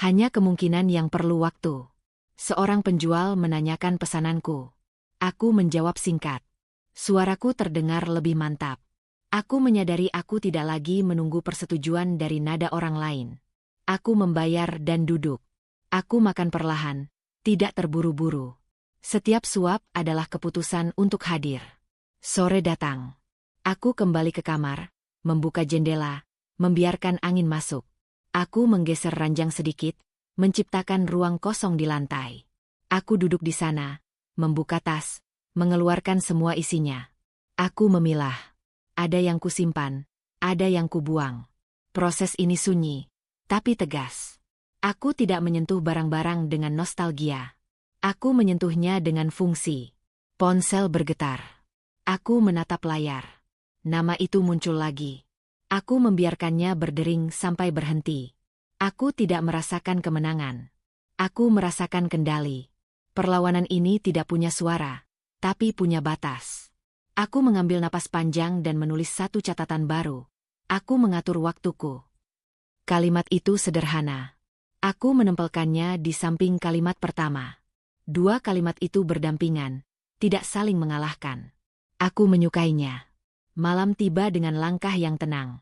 Hanya kemungkinan yang perlu waktu. Seorang penjual menanyakan pesananku. Aku menjawab singkat. Suaraku terdengar lebih mantap. Aku menyadari aku tidak lagi menunggu persetujuan dari nada orang lain. Aku membayar dan duduk. Aku makan perlahan, tidak terburu-buru. Setiap suap adalah keputusan untuk hadir. Sore datang. Aku kembali ke kamar, membuka jendela, membiarkan angin masuk. Aku menggeser ranjang sedikit, menciptakan ruang kosong di lantai. Aku duduk di sana, membuka tas, mengeluarkan semua isinya. Aku memilah. Ada yang kusimpan, ada yang kubuang. Proses ini sunyi, tapi tegas. Aku tidak menyentuh barang-barang dengan nostalgia. Aku menyentuhnya dengan fungsi. Ponsel bergetar. Aku menatap layar. Nama itu muncul lagi. Aku membiarkannya berdering sampai berhenti. Aku tidak merasakan kemenangan. Aku merasakan kendali. Perlawanan ini tidak punya suara, tapi punya batas. Aku mengambil napas panjang dan menulis satu catatan baru. Aku mengatur waktuku. Kalimat itu sederhana. Aku menempelkannya di samping kalimat pertama. Dua kalimat itu berdampingan, tidak saling mengalahkan. Aku menyukainya. Malam tiba dengan langkah yang tenang.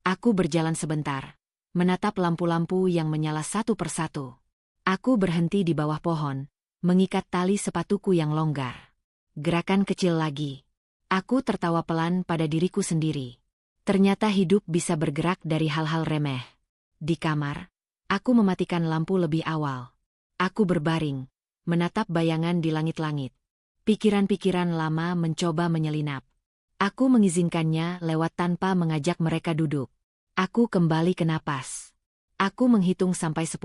Aku berjalan sebentar, menatap lampu-lampu yang menyala satu persatu. Aku berhenti di bawah pohon, mengikat tali sepatuku yang longgar. Gerakan kecil lagi. Aku tertawa pelan pada diriku sendiri. Ternyata hidup bisa bergerak dari hal-hal remeh. Di kamar, aku mematikan lampu lebih awal. Aku berbaring, menatap bayangan di langit-langit. Pikiran-pikiran lama mencoba menyelinap. Aku mengizinkannya lewat tanpa mengajak mereka duduk. Aku kembali ke napas. Aku menghitung sampai 10,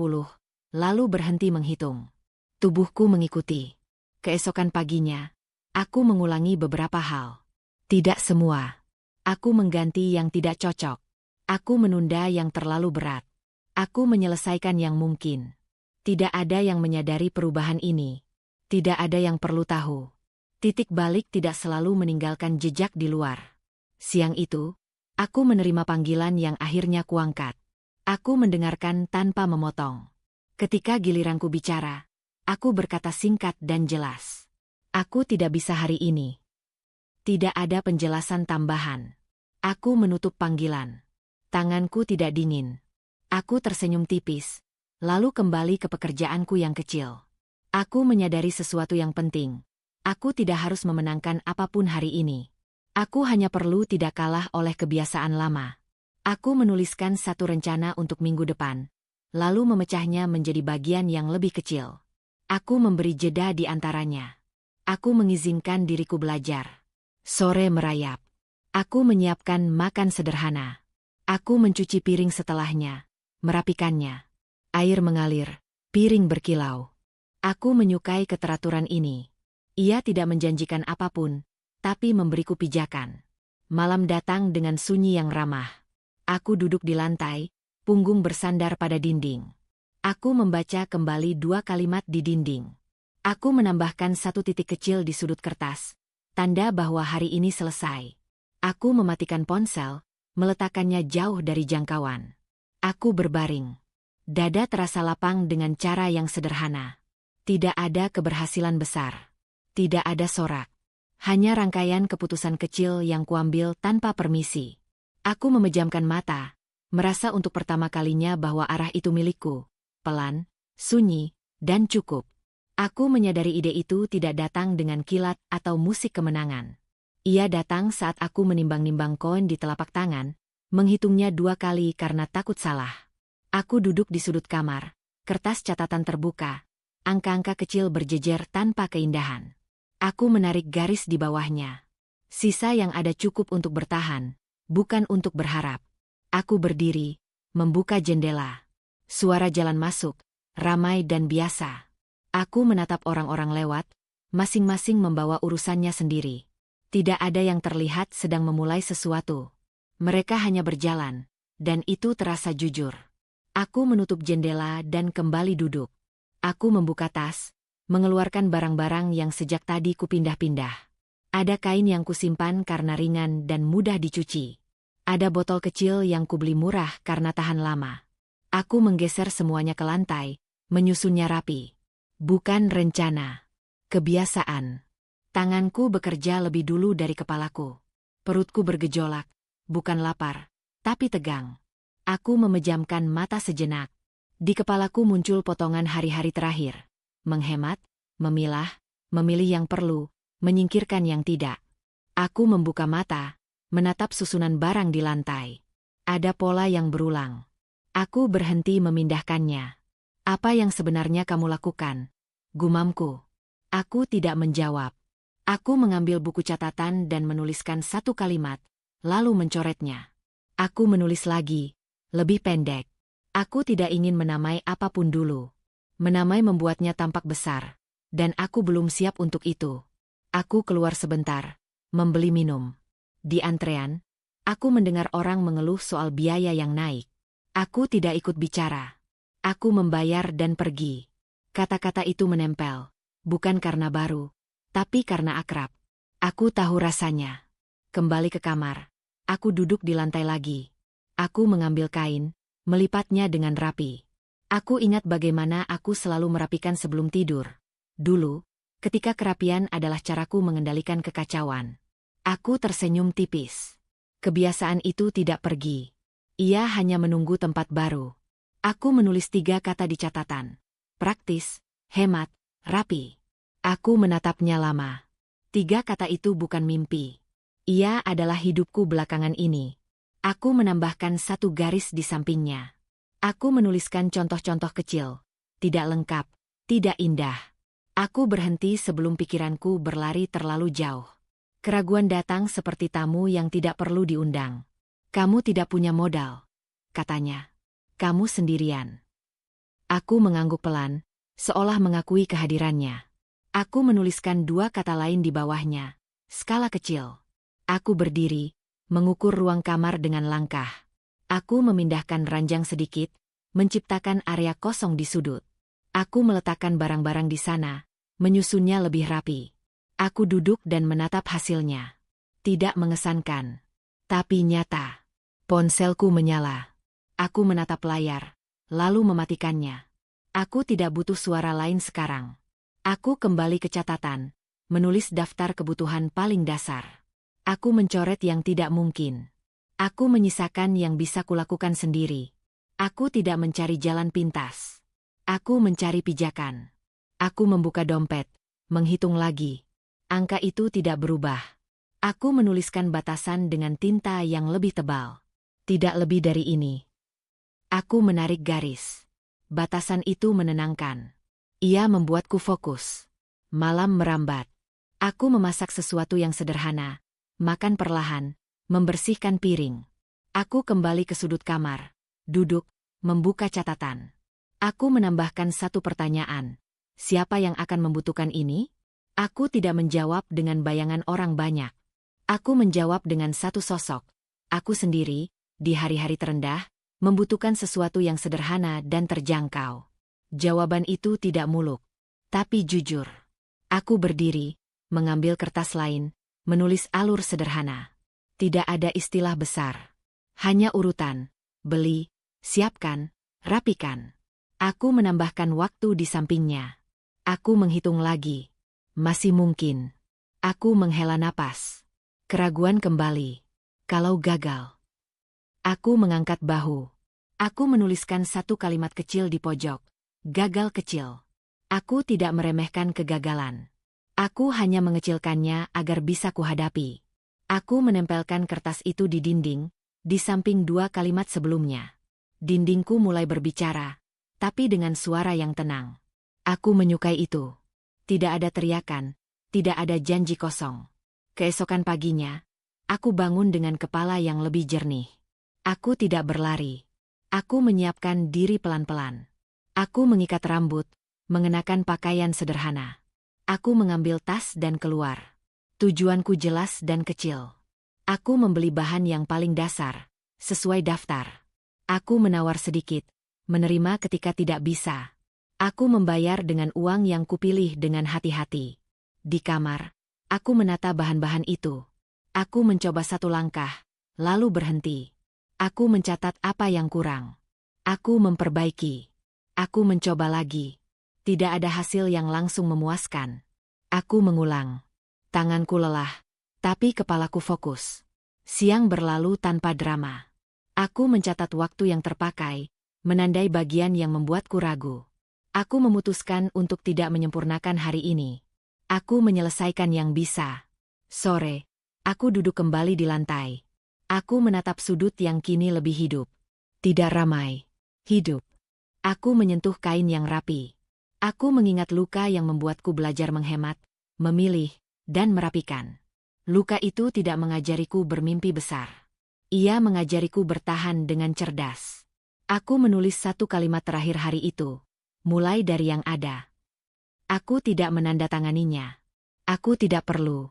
lalu berhenti menghitung. Tubuhku mengikuti. Keesokan paginya, aku mengulangi beberapa hal. Tidak semua. Aku mengganti yang tidak cocok. Aku menunda yang terlalu berat. Aku menyelesaikan yang mungkin. Tidak ada yang menyadari perubahan ini. Tidak ada yang perlu tahu. Titik balik tidak selalu meninggalkan jejak di luar. Siang itu, aku menerima panggilan yang akhirnya kuangkat. Aku mendengarkan tanpa memotong. Ketika giliranku bicara, aku berkata singkat dan jelas. Aku tidak bisa hari ini. Tidak ada penjelasan tambahan. Aku menutup panggilan. Tanganku tidak dingin. Aku tersenyum tipis, lalu kembali ke pekerjaanku yang kecil. Aku menyadari sesuatu yang penting. Aku tidak harus memenangkan apapun hari ini. Aku hanya perlu tidak kalah oleh kebiasaan lama. Aku menuliskan satu rencana untuk minggu depan, lalu memecahnya menjadi bagian yang lebih kecil. Aku memberi jeda di antaranya. Aku mengizinkan diriku belajar. Sore merayap. Aku menyiapkan makan sederhana. Aku mencuci piring setelahnya, merapikannya. Air mengalir, piring berkilau. Aku menyukai keteraturan ini. Ia tidak menjanjikan apapun, tapi memberiku pijakan. Malam datang dengan sunyi yang ramah. Aku duduk di lantai, punggung bersandar pada dinding. Aku membaca kembali 2 kalimat di dinding. Aku menambahkan 1 titik kecil di sudut kertas, tanda bahwa hari ini selesai. Aku mematikan ponsel, meletakkannya jauh dari jangkauan. Aku berbaring. Dada terasa lapang dengan cara yang sederhana. Tidak ada keberhasilan besar. Tidak ada sorak. Hanya rangkaian keputusan kecil yang kuambil tanpa permisi. Aku memejamkan mata, merasa untuk pertama kalinya bahwa arah itu milikku. Pelan, sunyi, dan cukup. Aku menyadari ide itu tidak datang dengan kilat atau musik kemenangan. Ia datang saat aku menimbang-nimbang koin di telapak tangan, menghitungnya 2 kali karena takut salah. Aku duduk di sudut kamar, kertas catatan terbuka, angka-angka kecil berjejer tanpa keindahan. Aku menarik garis di bawahnya. Sisa yang ada cukup untuk bertahan, bukan untuk berharap. Aku berdiri, membuka jendela. Suara jalan masuk, ramai dan biasa. Aku menatap orang-orang lewat, masing-masing membawa urusannya sendiri. Tidak ada yang terlihat sedang memulai sesuatu. Mereka hanya berjalan, dan itu terasa jujur. Aku menutup jendela dan kembali duduk. Aku membuka tas, mengeluarkan barang-barang yang sejak tadi kupindah-pindah. Ada kain yang kusimpan karena ringan dan mudah dicuci. Ada botol kecil yang kubeli murah karena tahan lama. Aku menggeser semuanya ke lantai, menyusunnya rapi. Bukan rencana. Kebiasaan. Tanganku bekerja lebih dulu dari kepalaku. Perutku bergejolak, bukan lapar, tapi tegang. Aku memejamkan mata sejenak. Di kepalaku muncul potongan hari-hari terakhir. Menghemat, memilah, memilih yang perlu, menyingkirkan yang tidak. Aku membuka mata, menatap susunan barang di lantai. Ada pola yang berulang. Aku berhenti memindahkannya. Apa yang sebenarnya kamu lakukan? Gumamku. Aku tidak menjawab. Aku mengambil buku catatan dan menuliskan 1 kalimat, lalu mencoretnya. Aku menulis lagi, lebih pendek. Aku tidak ingin menamai apapun dulu. Menamai membuatnya tampak besar, dan aku belum siap untuk itu. Aku keluar sebentar, membeli minum. Di antrean, aku mendengar orang mengeluh soal biaya yang naik. Aku tidak ikut bicara. Aku membayar dan pergi. Kata-kata itu menempel, bukan karena baru, tapi karena akrab. Aku tahu rasanya. Kembali ke kamar. Aku duduk di lantai lagi. Aku mengambil kain, melipatnya dengan rapi. Aku ingat bagaimana aku selalu merapikan sebelum tidur. Dulu, ketika kerapian adalah caraku mengendalikan kekacauan. Aku tersenyum tipis. Kebiasaan itu tidak pergi. Ia hanya menunggu tempat baru. Aku menulis 3 kata di catatan. Praktis, hemat, rapi. Aku menatapnya lama. 3 kata itu bukan mimpi. Ia adalah hidupku belakangan ini. Aku menambahkan 1 garis di sampingnya. Aku menuliskan contoh-contoh kecil. Tidak lengkap, tidak indah. Aku berhenti sebelum pikiranku berlari terlalu jauh. Keraguan datang seperti tamu yang tidak perlu diundang. Kamu tidak punya modal, katanya. Kamu sendirian. Aku mengangguk pelan, seolah mengakui kehadirannya. Aku menuliskan 2 kata lain di bawahnya. Skala kecil. Aku berdiri, mengukur ruang kamar dengan langkah. Aku memindahkan ranjang sedikit, menciptakan area kosong di sudut. Aku meletakkan barang-barang di sana, menyusunnya lebih rapi. Aku duduk dan menatap hasilnya. Tidak mengesankan, tapi nyata. Ponselku menyala. Aku menatap layar, lalu mematikannya. Aku tidak butuh suara lain sekarang. Aku kembali ke catatan, menulis daftar kebutuhan paling dasar. Aku mencoret yang tidak mungkin. Aku menyisakan yang bisa kulakukan sendiri. Aku tidak mencari jalan pintas. Aku mencari pijakan. Aku membuka dompet, menghitung lagi. Angka itu tidak berubah. Aku menuliskan batasan dengan tinta yang lebih tebal. Tidak lebih dari ini. Aku menarik garis. Batasan itu menenangkan. Ia membuatku fokus. Malam merambat. Aku memasak sesuatu yang sederhana. Makan perlahan. Membersihkan piring. Aku kembali ke sudut kamar. Duduk, membuka catatan. Aku menambahkan 1 pertanyaan. Siapa yang akan membutuhkan ini? Aku tidak menjawab dengan bayangan orang banyak. Aku menjawab dengan 1 sosok. Aku sendiri, di hari-hari terendah, membutuhkan sesuatu yang sederhana dan terjangkau. Jawaban itu tidak muluk, tapi jujur. Aku berdiri, mengambil kertas lain, menulis alur sederhana. Tidak ada istilah besar. Hanya urutan. Beli, siapkan, rapikan. Aku menambahkan waktu di sampingnya. Aku menghitung lagi. Masih mungkin. Aku menghela napas. Keraguan kembali. Kalau gagal. Aku mengangkat bahu. Aku menuliskan 1 kalimat kecil di pojok. Gagal kecil. Aku tidak meremehkan kegagalan. Aku hanya mengecilkannya agar bisa kuhadapi. Aku menempelkan kertas itu di dinding, di samping 2 kalimat sebelumnya. Dindingku mulai berbicara, tapi dengan suara yang tenang. Aku menyukai itu. Tidak ada teriakan, tidak ada janji kosong. Keesokan paginya, aku bangun dengan kepala yang lebih jernih. Aku tidak berlari. Aku menyiapkan diri pelan-pelan. Aku mengikat rambut, mengenakan pakaian sederhana. Aku mengambil tas dan keluar. Tujuanku jelas dan kecil. Aku membeli bahan yang paling dasar, sesuai daftar. Aku menawar sedikit, menerima ketika tidak bisa. Aku membayar dengan uang yang kupilih dengan hati-hati. Di kamar, aku menata bahan-bahan itu. Aku mencoba 1 langkah, lalu berhenti. Aku mencatat apa yang kurang. Aku memperbaiki. Aku mencoba lagi. Tidak ada hasil yang langsung memuaskan. Aku mengulang. Tanganku lelah, tapi kepalaku fokus. Siang berlalu tanpa drama. Aku mencatat waktu yang terpakai, menandai bagian yang membuatku ragu. Aku memutuskan untuk tidak menyempurnakan hari ini. Aku menyelesaikan yang bisa. Sore, aku duduk kembali di lantai. Aku menatap sudut yang kini lebih hidup. Tidak ramai. Hidup. Aku menyentuh kain yang rapi. Aku mengingat luka yang membuatku belajar menghemat, memilih, dan merapikan. Luka itu tidak mengajariku bermimpi besar. Ia mengajariku bertahan dengan cerdas. Aku menulis satu kalimat terakhir hari itu, mulai dari yang ada. Aku tidak menandatanganinya. Aku tidak perlu.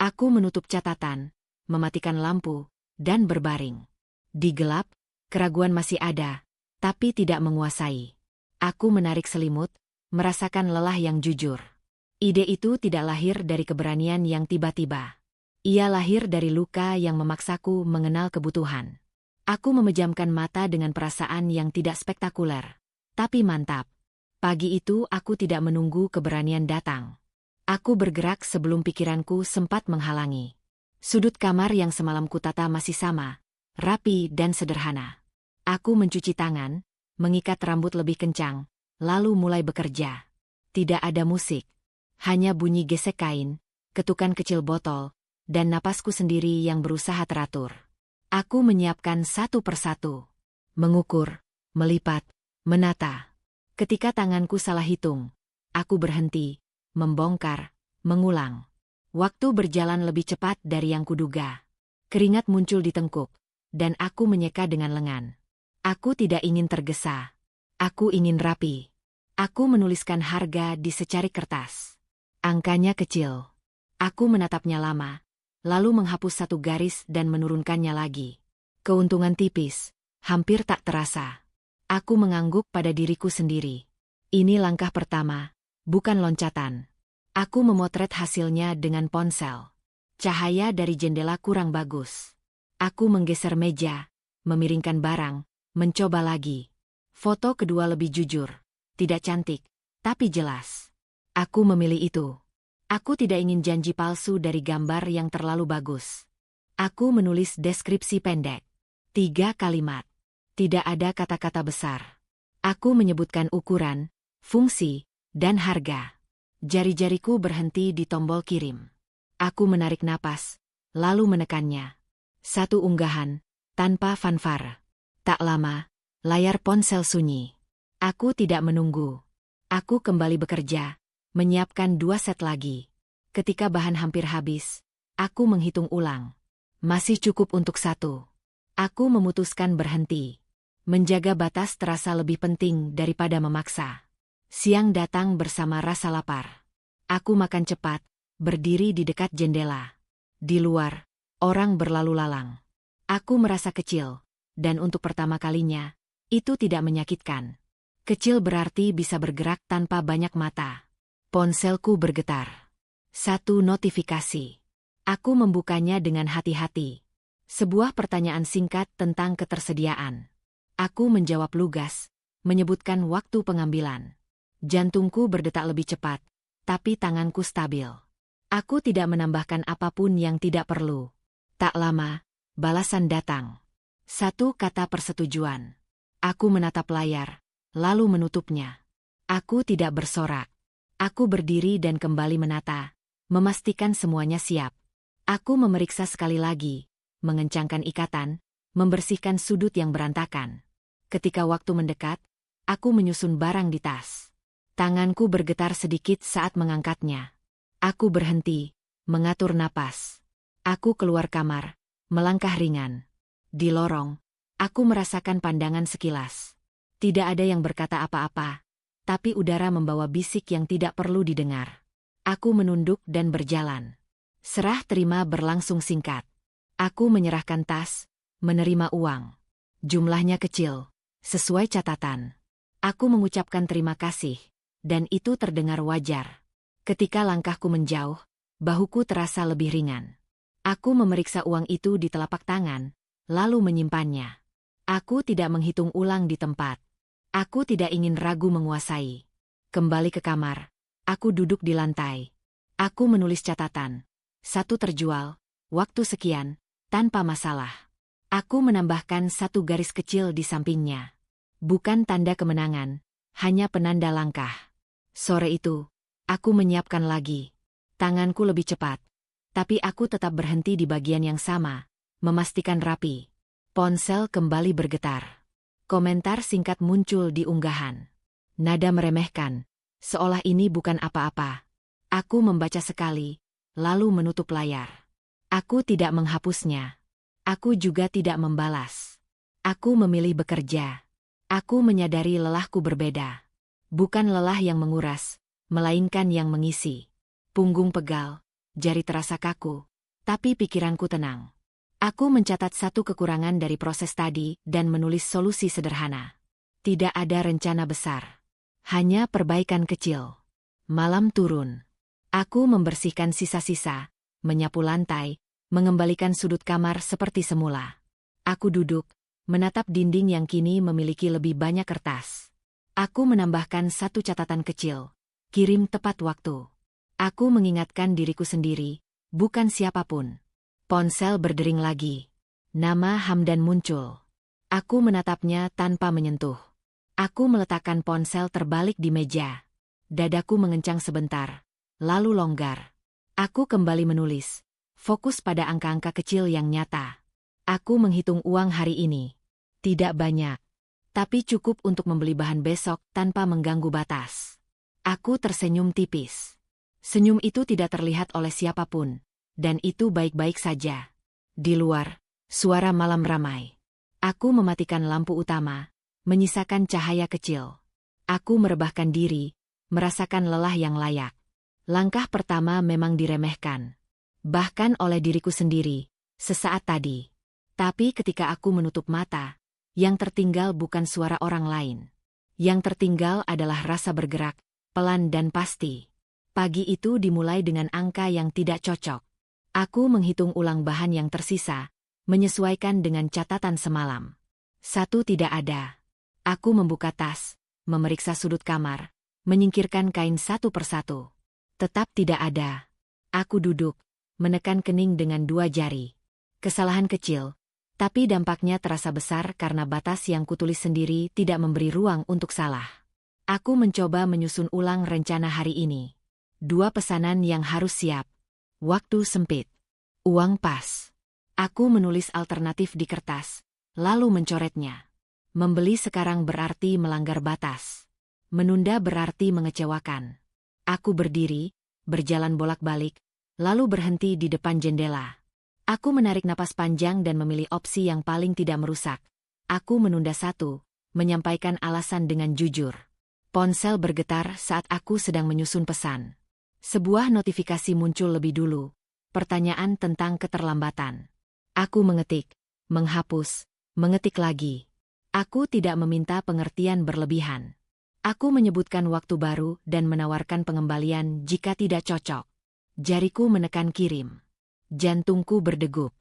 Aku menutup catatan, mematikan lampu, dan berbaring. Di gelap, keraguan masih ada, tapi tidak menguasai. Aku menarik selimut, merasakan lelah yang jujur. Ide itu tidak lahir dari keberanian yang tiba-tiba. Ia lahir dari luka yang memaksaku mengenal kebutuhan. Aku memejamkan mata dengan perasaan yang tidak spektakuler, tapi mantap. Pagi itu aku tidak menunggu keberanian datang. Aku bergerak sebelum pikiranku sempat menghalangi. Sudut kamar yang semalam kutata masih sama, rapi dan sederhana. Aku mencuci tangan, mengikat rambut lebih kencang, lalu mulai bekerja. Tidak ada musik. Hanya bunyi gesek kain, ketukan kecil botol, dan napasku sendiri yang berusaha teratur. Aku menyiapkan satu persatu. Mengukur, melipat, menata. Ketika tanganku salah hitung, aku berhenti, membongkar, mengulang. Waktu berjalan lebih cepat dari yang kuduga. Keringat muncul di tengkuk, dan aku menyeka dengan lengan. Aku tidak ingin tergesa. Aku ingin rapi. Aku menuliskan harga di secari kertas. Angkanya kecil. Aku menatapnya lama, lalu menghapus satu garis dan menurunkannya lagi. Keuntungan tipis, hampir tak terasa. Aku mengangguk pada diriku sendiri. Ini langkah pertama, bukan loncatan. Aku memotret hasilnya dengan ponsel. Cahaya dari jendela kurang bagus. Aku menggeser meja, memiringkan barang, mencoba lagi. Foto kedua lebih jujur. Tidak cantik, tapi jelas. Aku memilih itu. Aku tidak ingin janji palsu dari gambar yang terlalu bagus. Aku menulis deskripsi pendek. 3 kalimat. Tidak ada kata-kata besar. Aku menyebutkan ukuran, fungsi, dan harga. Jari-jariku berhenti di tombol kirim. Aku menarik napas, lalu menekannya. Satu unggahan, tanpa fanfare. Tak lama, layar ponsel sunyi. Aku tidak menunggu. Aku kembali bekerja. Menyiapkan 2 set lagi. Ketika bahan hampir habis, aku menghitung ulang. Masih cukup untuk 1. Aku memutuskan berhenti. Menjaga batas terasa lebih penting daripada memaksa. Siang datang bersama rasa lapar. Aku makan cepat, berdiri di dekat jendela. Di luar, orang berlalu lalang. Aku merasa kecil, dan untuk pertama kalinya, itu tidak menyakitkan. Kecil berarti bisa bergerak tanpa banyak mata. Ponselku bergetar. 1 notifikasi. Aku membukanya dengan hati-hati. Sebuah pertanyaan singkat tentang ketersediaan. Aku menjawab lugas, menyebutkan waktu pengambilan. Jantungku berdetak lebih cepat, tapi tanganku stabil. Aku tidak menambahkan apapun yang tidak perlu. Tak lama, balasan datang. 1 kata persetujuan. Aku menatap layar, lalu menutupnya. Aku tidak bersorak. Aku berdiri dan kembali menata, memastikan semuanya siap. Aku memeriksa sekali lagi, mengencangkan ikatan, membersihkan sudut yang berantakan. Ketika waktu mendekat, aku menyusun barang di tas. Tanganku bergetar sedikit saat mengangkatnya. Aku berhenti, mengatur napas. Aku keluar kamar, melangkah ringan. Di lorong, aku merasakan pandangan sekilas. Tidak ada yang berkata apa-apa, tapi udara membawa bisik yang tidak perlu didengar. Aku menunduk dan berjalan. Serah terima berlangsung singkat. Aku menyerahkan tas, menerima uang. Jumlahnya kecil, sesuai catatan. Aku mengucapkan terima kasih, dan itu terdengar wajar. Ketika langkahku menjauh, bahuku terasa lebih ringan. Aku memeriksa uang itu di telapak tangan, lalu menyimpannya. Aku tidak menghitung ulang di tempat. Aku tidak ingin ragu menguasai. Kembali ke kamar. Aku duduk di lantai. Aku menulis catatan. 1 terjual, waktu sekian, tanpa masalah. Aku menambahkan 1 garis kecil di sampingnya. Bukan tanda kemenangan, hanya penanda langkah. Sore itu, aku menyiapkan lagi. Tanganku lebih cepat. Tapi aku tetap berhenti di bagian yang sama, memastikan rapi. Ponsel kembali bergetar. Komentar singkat muncul di unggahan. Nada meremehkan, seolah ini bukan apa-apa. Aku membaca sekali, lalu menutup layar. Aku tidak menghapusnya. Aku juga tidak membalas. Aku memilih bekerja. Aku menyadari lelahku berbeda. Bukan lelah yang menguras, melainkan yang mengisi. Punggung pegal, jari terasa kaku, tapi pikiranku tenang. Aku mencatat satu kekurangan dari proses tadi dan menulis solusi sederhana. Tidak ada rencana besar. Hanya perbaikan kecil. Malam turun. Aku membersihkan sisa-sisa, menyapu lantai, mengembalikan sudut kamar seperti semula. Aku duduk, menatap dinding yang kini memiliki lebih banyak kertas. Aku menambahkan satu catatan kecil. Kirim tepat waktu. Aku mengingatkan diriku sendiri, bukan siapapun. Ponsel berdering lagi. Nama Hamdan muncul. Aku menatapnya tanpa menyentuh. Aku meletakkan ponsel terbalik di meja. Dadaku mengencang sebentar, lalu longgar. Aku kembali menulis, fokus pada angka-angka kecil yang nyata. Aku menghitung uang hari ini. Tidak banyak, tapi cukup untuk membeli bahan besok tanpa mengganggu batas. Aku tersenyum tipis. Senyum itu tidak terlihat oleh siapapun, dan itu baik-baik saja. Di luar, suara malam ramai. Aku mematikan lampu utama, menyisakan cahaya kecil. Aku merebahkan diri, merasakan lelah yang layak. Langkah pertama memang diremehkan. Bahkan oleh diriku sendiri, sesaat tadi. Tapi ketika aku menutup mata, yang tertinggal bukan suara orang lain. Yang tertinggal adalah rasa bergerak, pelan dan pasti. Pagi itu dimulai dengan angka yang tidak cocok. Aku menghitung ulang bahan yang tersisa, menyesuaikan dengan catatan semalam. Satu tidak ada. Aku membuka tas, memeriksa sudut kamar, menyingkirkan kain satu persatu. Tetap tidak ada. Aku duduk, menekan kening dengan dua jari. Kesalahan kecil, tapi dampaknya terasa besar karena batas yang kutulis sendiri tidak memberi ruang untuk salah. Aku mencoba menyusun ulang rencana hari ini. 2 pesanan yang harus siap. Waktu sempit. Uang pas. Aku menulis alternatif di kertas, lalu mencoretnya. Membeli sekarang berarti melanggar batas. Menunda berarti mengecewakan. Aku berdiri, berjalan bolak-balik, lalu berhenti di depan jendela. Aku menarik napas panjang dan memilih opsi yang paling tidak merusak. Aku menunda satu, menyampaikan alasan dengan jujur. Ponsel bergetar saat aku sedang menyusun pesan. Sebuah notifikasi muncul lebih dulu. Pertanyaan tentang keterlambatan. Aku mengetik, menghapus, mengetik lagi. Aku tidak meminta pengertian berlebihan. Aku menyebutkan waktu baru dan menawarkan pengembalian jika tidak cocok. Jariku menekan kirim. Jantungku berdegup.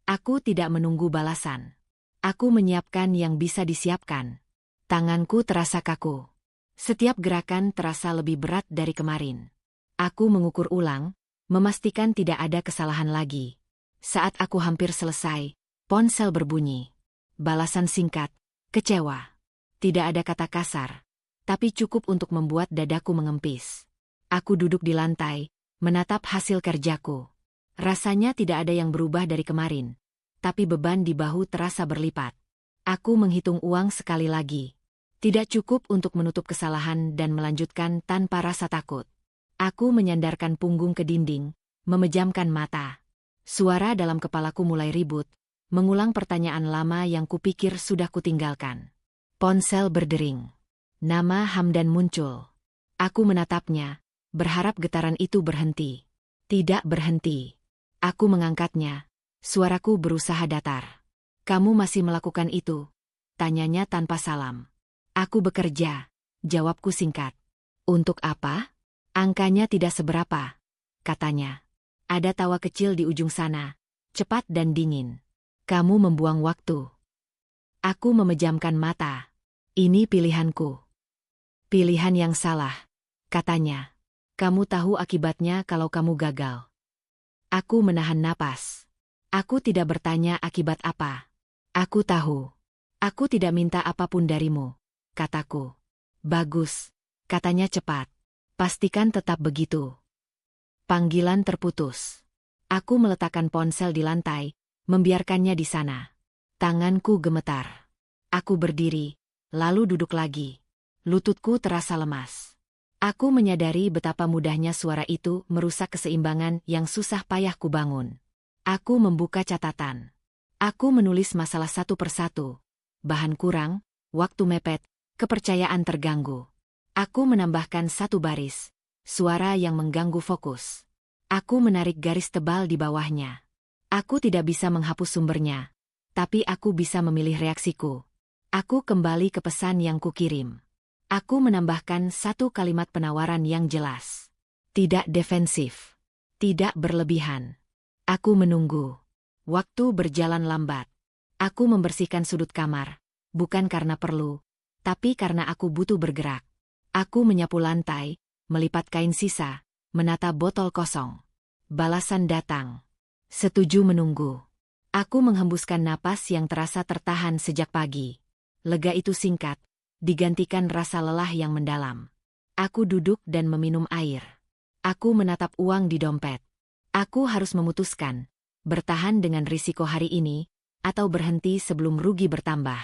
Aku tidak menunggu balasan. Aku menyiapkan yang bisa disiapkan. Tanganku terasa kaku. Setiap gerakan terasa lebih berat dari kemarin. Aku mengukur ulang, memastikan tidak ada kesalahan lagi. Saat aku hampir selesai, ponsel berbunyi. Balasan singkat, kecewa. Tidak ada kata kasar, tapi cukup untuk membuat dadaku mengempis. Aku duduk di lantai, menatap hasil kerjaku. Rasanya tidak ada yang berubah dari kemarin, tapi beban di bahu terasa berlipat. Aku menghitung uang sekali lagi. Tidak cukup untuk menutup kesalahan dan melanjutkan tanpa rasa takut. Aku menyandarkan punggung ke dinding, memejamkan mata. Suara dalam kepalaku mulai ribut, mengulang pertanyaan lama yang kupikir sudah kutinggalkan. Ponsel berdering. Nama Hamdan muncul. Aku menatapnya, berharap getaran itu berhenti. Tidak berhenti. Aku mengangkatnya. Suaraku berusaha datar. Kamu masih melakukan itu? Tanyanya tanpa salam. Aku bekerja. Jawabku singkat. Untuk apa? Angkanya tidak seberapa, katanya. Ada tawa kecil di ujung sana, cepat dan dingin. Kamu membuang waktu. Aku memejamkan mata. Ini pilihanku. Pilihan yang salah, katanya. Kamu tahu akibatnya kalau kamu gagal. Aku menahan napas. Aku tidak bertanya akibat apa. Aku tahu. Aku tidak minta apapun darimu, kataku. Bagus, katanya cepat. Pastikan tetap begitu. Panggilan terputus. Aku meletakkan ponsel di lantai, membiarkannya di sana. Tanganku gemetar. Aku berdiri, lalu duduk lagi. Lututku terasa lemas. Aku menyadari betapa mudahnya suara itu merusak keseimbangan yang susah payah kubangun. Aku membuka catatan. Aku menulis masalah satu persatu. Bahan kurang, waktu mepet, kepercayaan terganggu. Aku menambahkan satu baris, suara yang mengganggu fokus. Aku menarik garis tebal di bawahnya. Aku tidak bisa menghapus sumbernya, tapi aku bisa memilih reaksiku. Aku kembali ke pesan yang kukirim. Aku menambahkan satu kalimat penawaran yang jelas. Tidak defensif. Tidak berlebihan. Aku menunggu. Waktu berjalan lambat. Aku membersihkan sudut kamar, bukan karena perlu, tapi karena aku butuh bergerak. Aku menyapu lantai, melipat kain sisa, menata botol kosong. Balasan datang. Setuju menunggu. Aku menghembuskan napas yang terasa tertahan sejak pagi. Lega itu singkat, digantikan rasa lelah yang mendalam. Aku duduk dan meminum air. Aku menatap uang di dompet. Aku harus memutuskan, bertahan dengan risiko hari ini, atau berhenti sebelum rugi bertambah.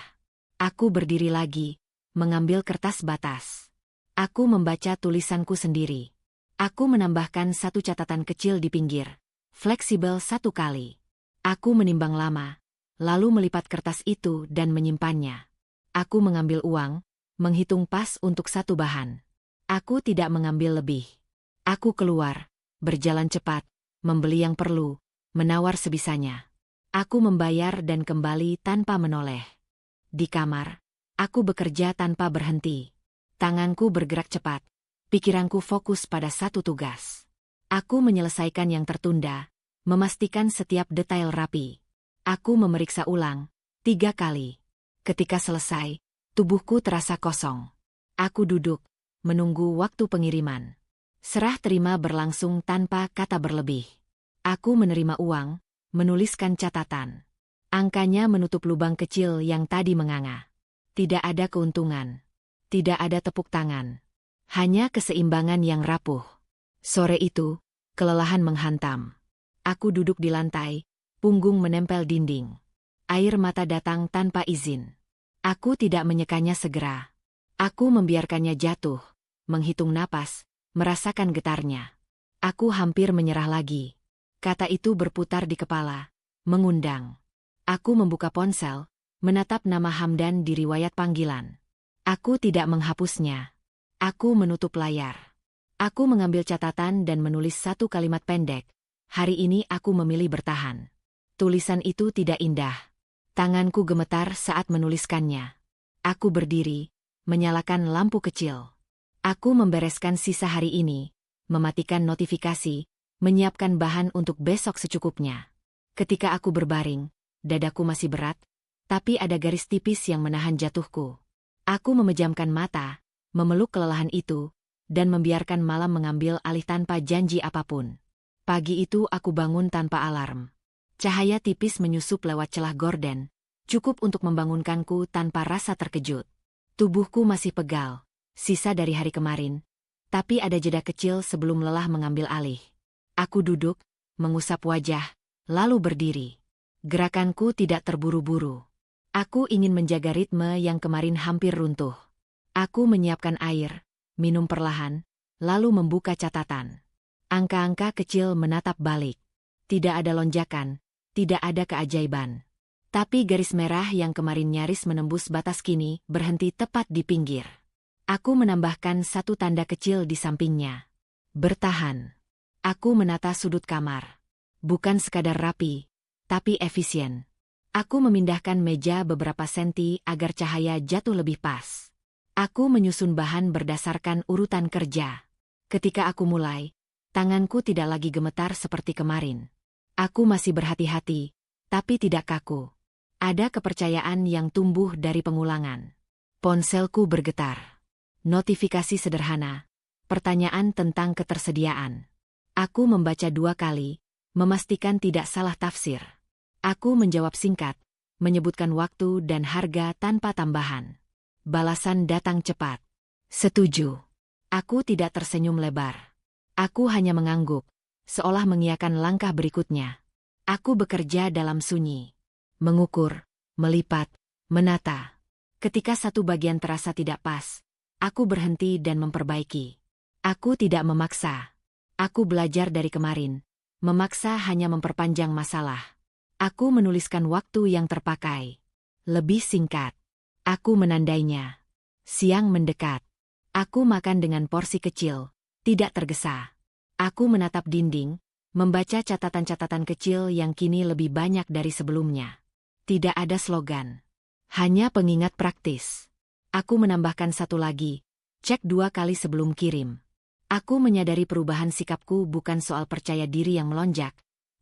Aku berdiri lagi, mengambil kertas batas. Aku membaca tulisanku sendiri. Aku menambahkan satu catatan kecil di pinggir, fleksibel 1 kali. Aku menimbang lama, lalu melipat kertas itu dan menyimpannya. Aku mengambil uang, menghitung pas untuk satu bahan. Aku tidak mengambil lebih. Aku keluar, berjalan cepat, membeli yang perlu, menawar sebisanya. Aku membayar dan kembali tanpa menoleh. Di kamar, aku bekerja tanpa berhenti. Tanganku bergerak cepat, pikiranku fokus pada satu tugas. Aku menyelesaikan yang tertunda, memastikan setiap detail rapi. Aku memeriksa ulang, 3 kali. Ketika selesai, tubuhku terasa kosong. Aku duduk, menunggu waktu pengiriman. Serah terima berlangsung tanpa kata berlebih. Aku menerima uang, menuliskan catatan. Angkanya menutup lubang kecil yang tadi menganga. Tidak ada keuntungan. Tidak ada tepuk tangan. Hanya keseimbangan yang rapuh. Sore itu, kelelahan menghantam. Aku duduk di lantai, punggung menempel dinding. Air mata datang tanpa izin. Aku tidak menyekanya segera. Aku membiarkannya jatuh, menghitung napas, merasakan getarnya. Aku hampir menyerah lagi. Kata itu berputar di kepala, mengundang. Aku membuka ponsel, menatap nama Hamdan di riwayat panggilan. Aku tidak menghapusnya. Aku menutup layar. Aku mengambil catatan dan menulis satu kalimat pendek. Hari ini aku memilih bertahan. Tulisan itu tidak indah. Tanganku gemetar saat menuliskannya. Aku berdiri, menyalakan lampu kecil. Aku membereskan sisa hari ini, mematikan notifikasi, menyiapkan bahan untuk besok secukupnya. Ketika aku berbaring, dadaku masih berat, tapi ada garis tipis yang menahan jatuhku. Aku memejamkan mata, memeluk kelelahan itu, dan membiarkan malam mengambil alih tanpa janji apapun. Pagi itu aku bangun tanpa alarm. Cahaya tipis menyusup lewat celah gorden, cukup untuk membangunkanku tanpa rasa terkejut. Tubuhku masih pegal, sisa dari hari kemarin, tapi ada jeda kecil sebelum lelah mengambil alih. Aku duduk, mengusap wajah, lalu berdiri. Gerakanku tidak terburu-buru. Aku ingin menjaga ritme yang kemarin hampir runtuh. Aku menyiapkan air, minum perlahan, lalu membuka catatan. Angka-angka kecil menatap balik. Tidak ada lonjakan, tidak ada keajaiban. Tapi garis merah yang kemarin nyaris menembus batas kini berhenti tepat di pinggir. Aku menambahkan satu tanda kecil di sampingnya. Bertahan. Aku menata sudut kamar. Bukan sekadar rapi, tapi efisien. Aku memindahkan meja beberapa senti agar cahaya jatuh lebih pas. Aku menyusun bahan berdasarkan urutan kerja. Ketika aku mulai, tanganku tidak lagi gemetar seperti kemarin. Aku masih berhati-hati, tapi tidak kaku. Ada kepercayaan yang tumbuh dari pengulangan. Ponselku bergetar. Notifikasi sederhana. Pertanyaan tentang ketersediaan. Aku membaca 2 kali, memastikan tidak salah tafsir. Aku menjawab singkat, menyebutkan waktu dan harga tanpa tambahan. Balasan datang cepat. Setuju. Aku tidak tersenyum lebar. Aku hanya mengangguk, seolah mengiyakan langkah berikutnya. Aku bekerja dalam sunyi. Mengukur, melipat, menata. Ketika satu bagian terasa tidak pas, aku berhenti dan memperbaiki. Aku tidak memaksa. Aku belajar dari kemarin. Memaksa hanya memperpanjang masalah. Aku menuliskan waktu yang terpakai. Lebih singkat. Aku menandainya. Siang mendekat. Aku makan dengan porsi kecil, tidak tergesa. Aku menatap dinding, membaca catatan-catatan kecil yang kini lebih banyak dari sebelumnya. Tidak ada slogan. Hanya pengingat praktis. Aku menambahkan satu lagi, cek 2 kali sebelum kirim. Aku menyadari perubahan sikapku bukan soal percaya diri yang melonjak,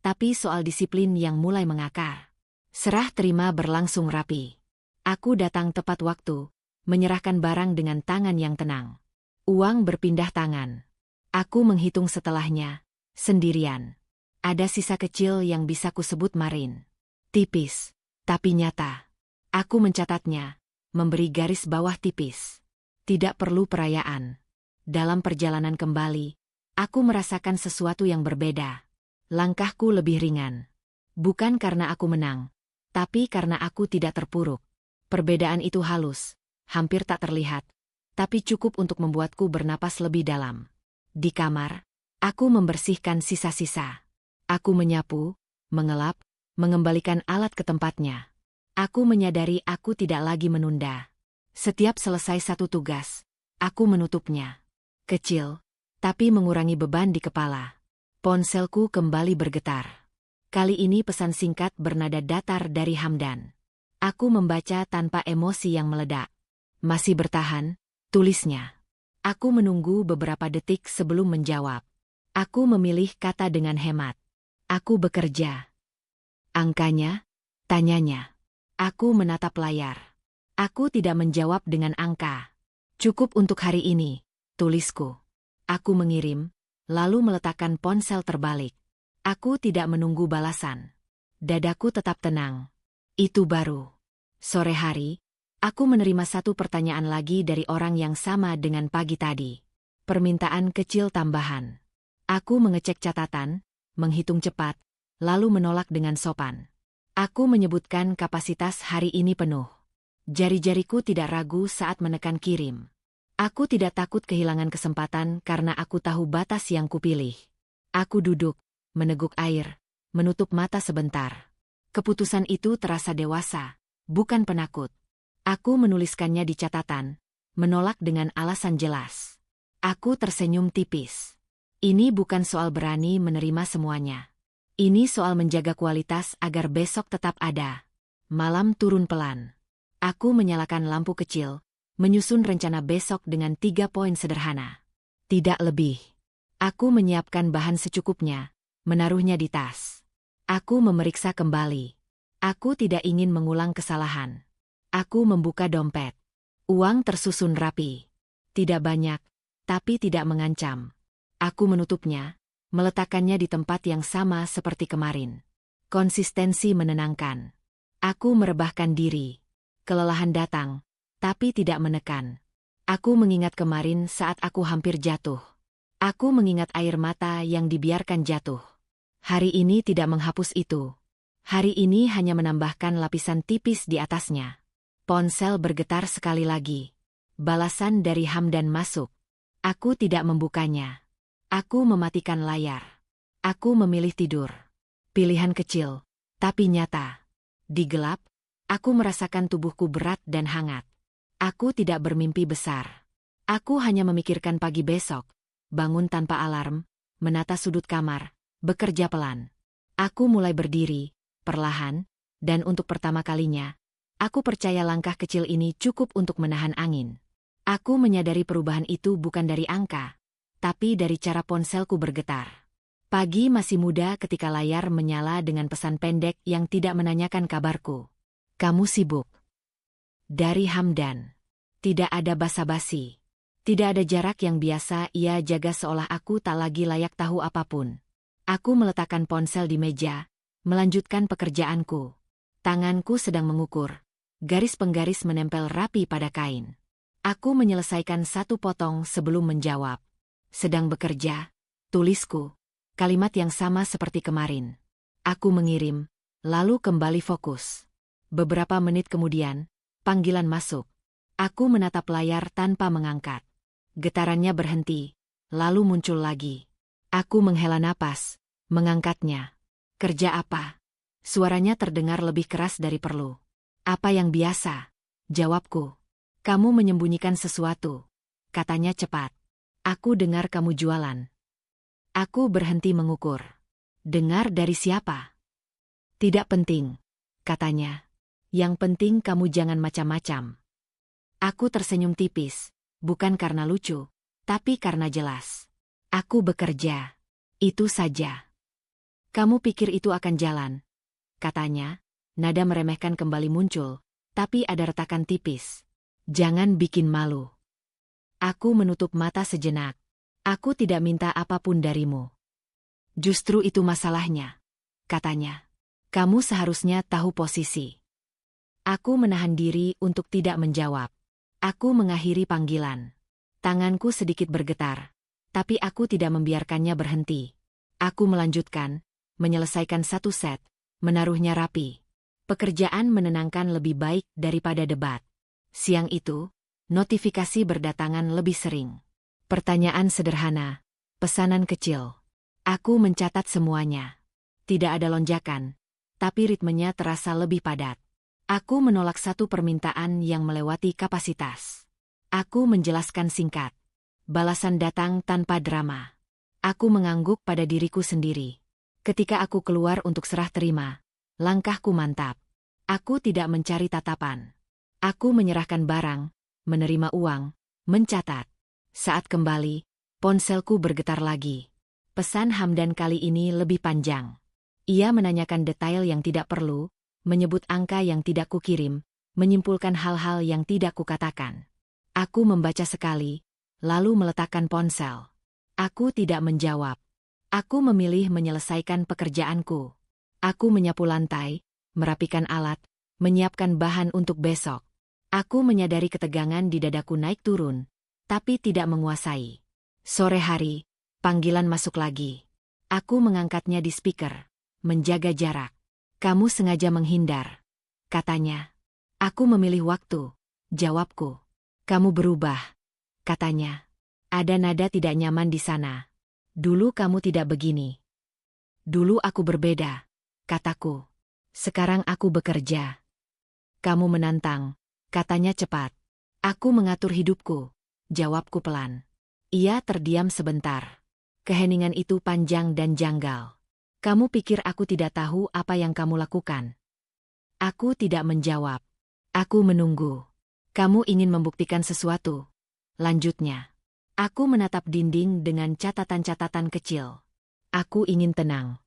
tapi soal disiplin yang mulai mengakar. Serah terima berlangsung rapi. Aku datang tepat waktu, menyerahkan barang dengan tangan yang tenang. Uang berpindah tangan. Aku menghitung setelahnya, sendirian. Ada sisa kecil yang bisa kusebut marin. Tipis, tapi nyata. Aku mencatatnya, memberi garis bawah tipis. Tidak perlu perayaan. Dalam perjalanan kembali, aku merasakan sesuatu yang berbeda. Langkahku lebih ringan. Bukan karena aku menang, tapi karena aku tidak terpuruk. Perbedaan itu halus, hampir tak terlihat, tapi cukup untuk membuatku bernapas lebih dalam. Di kamar, aku membersihkan sisa-sisa. Aku menyapu, mengelap, mengembalikan alat ke tempatnya. Aku menyadari aku tidak lagi menunda. Setiap selesai satu tugas, aku menutupnya. Kecil, tapi mengurangi beban di kepala. Ponselku kembali bergetar. Kali ini pesan singkat bernada datar dari Hamdan. Aku membaca tanpa emosi yang meledak. Masih bertahan, tulisnya. Aku menunggu beberapa detik sebelum menjawab. Aku memilih kata dengan hemat. Aku bekerja. Angkanya? Tanyanya. Aku menatap layar. Aku tidak menjawab dengan angka. Cukup untuk hari ini, tulisku. Aku mengirim, lalu meletakkan ponsel terbalik. Aku tidak menunggu balasan. Dadaku tetap tenang. Itu baru. Sore hari, aku menerima satu pertanyaan lagi dari orang yang sama dengan pagi tadi. Permintaan kecil tambahan. Aku mengecek catatan, menghitung cepat, lalu menolak dengan sopan. Aku menyebutkan kapasitas hari ini penuh. Jari-jariku tidak ragu saat menekan kirim. Aku tidak takut kehilangan kesempatan karena aku tahu batas yang kupilih. Aku duduk, meneguk air, menutup mata sebentar. Keputusan itu terasa dewasa, bukan penakut. Aku menuliskannya di catatan, menolak dengan alasan jelas. Aku tersenyum tipis. Ini bukan soal berani menerima semuanya. Ini soal menjaga kualitas agar besok tetap ada. Malam turun pelan. Aku menyalakan lampu kecil, menyusun rencana besok dengan 3 poin sederhana. Tidak lebih. Aku menyiapkan bahan secukupnya, menaruhnya di tas. Aku memeriksa kembali. Aku tidak ingin mengulang kesalahan. Aku membuka dompet. Uang tersusun rapi. Tidak banyak, tapi tidak mengancam. Aku menutupnya, meletakkannya di tempat yang sama seperti kemarin. Konsistensi menenangkan. Aku merebahkan diri. Kelelahan datang, tapi tidak menekan. Aku mengingat kemarin saat aku hampir jatuh. Aku mengingat air mata yang dibiarkan jatuh. Hari ini tidak menghapus itu. Hari ini hanya menambahkan lapisan tipis di atasnya. Ponsel bergetar sekali lagi. Balasan dari Hamdan masuk. Aku tidak membukanya. Aku mematikan layar. Aku memilih tidur. Pilihan kecil, tapi nyata. Di gelap, aku merasakan tubuhku berat dan hangat. Aku tidak bermimpi besar. Aku hanya memikirkan pagi besok, bangun tanpa alarm, menata sudut kamar, bekerja pelan. Aku mulai berdiri, perlahan, dan untuk pertama kalinya, aku percaya langkah kecil ini cukup untuk menahan angin. Aku menyadari perubahan itu bukan dari angka, tapi dari cara ponselku bergetar. Pagi masih muda ketika layar menyala dengan pesan pendek yang tidak menanyakan kabarku. Kamu sibuk? Dari Hamdan. Tidak ada basa-basi. Tidak ada jarak yang biasa ia jaga seolah aku tak lagi layak tahu apapun. Aku meletakkan ponsel di meja, melanjutkan pekerjaanku. Tanganku sedang mengukur. Garis penggaris menempel rapi pada kain. Aku menyelesaikan satu potong sebelum menjawab. Sedang bekerja, tulisku. Kalimat yang sama seperti kemarin. Aku mengirim, lalu kembali fokus. Beberapa menit kemudian, panggilan masuk. Aku menatap layar tanpa mengangkat. Getarannya berhenti, lalu muncul lagi. Aku menghela napas, mengangkatnya. Kerja apa? Suaranya terdengar lebih keras dari perlu. Apa yang biasa? Jawabku. Kamu menyembunyikan sesuatu. Katanya cepat. Aku dengar kamu jualan. Aku berhenti mengukur. Dengar dari siapa? Tidak penting, katanya. Yang penting kamu jangan macam-macam. Aku tersenyum tipis, bukan karena lucu, tapi karena jelas. Aku bekerja. Itu saja. Kamu pikir itu akan jalan? Katanya, nada meremehkan kembali muncul, tapi ada retakan tipis. Jangan bikin malu. Aku menutup mata sejenak. Aku tidak minta apapun darimu. Justru itu masalahnya, katanya. Kamu seharusnya tahu posisi. Aku menahan diri untuk tidak menjawab. Aku mengakhiri panggilan. Tanganku sedikit bergetar, tapi aku tidak membiarkannya berhenti. Aku melanjutkan, menyelesaikan satu set, menaruhnya rapi. Pekerjaan menenangkan lebih baik daripada debat. Siang itu, notifikasi berdatangan lebih sering. Pertanyaan sederhana, pesanan kecil. Aku mencatat semuanya. Tidak ada lonjakan, tapi ritmenya terasa lebih padat. Aku menolak satu permintaan yang melewati kapasitas. Aku menjelaskan singkat. Balasan datang tanpa drama. Aku mengangguk pada diriku sendiri. Ketika aku keluar untuk serah terima, langkahku mantap. Aku tidak mencari tatapan. Aku menyerahkan barang, menerima uang, mencatat. Saat kembali, ponselku bergetar lagi. Pesan Hamdan kali ini lebih panjang. Ia menanyakan detail yang tidak perlu, menyebut angka yang tidak kukirim, menyimpulkan hal-hal yang tidak kukatakan. Aku membaca sekali, lalu meletakkan ponsel. Aku tidak menjawab. Aku memilih menyelesaikan pekerjaanku. Aku menyapu lantai, merapikan alat, menyiapkan bahan untuk besok. Aku menyadari ketegangan di dadaku naik turun, tapi tidak menguasai. Sore hari, panggilan masuk lagi. Aku mengangkatnya di speaker, menjaga jarak. Kamu sengaja menghindar, katanya. Aku memilih waktu, jawabku. Kamu berubah, katanya. Ada nada tidak nyaman di sana. Dulu kamu tidak begini. Dulu aku berbeda, kataku. Sekarang aku bekerja. Kamu menantang, katanya cepat. Aku mengatur hidupku, jawabku pelan. Ia terdiam sebentar. Keheningan itu panjang dan janggal. Kamu pikir aku tidak tahu apa yang kamu lakukan? Aku tidak menjawab. Aku menunggu. Kamu ingin membuktikan sesuatu. Lanjutnya. Aku menatap dinding dengan catatan-catatan kecil. Aku ingin tenang.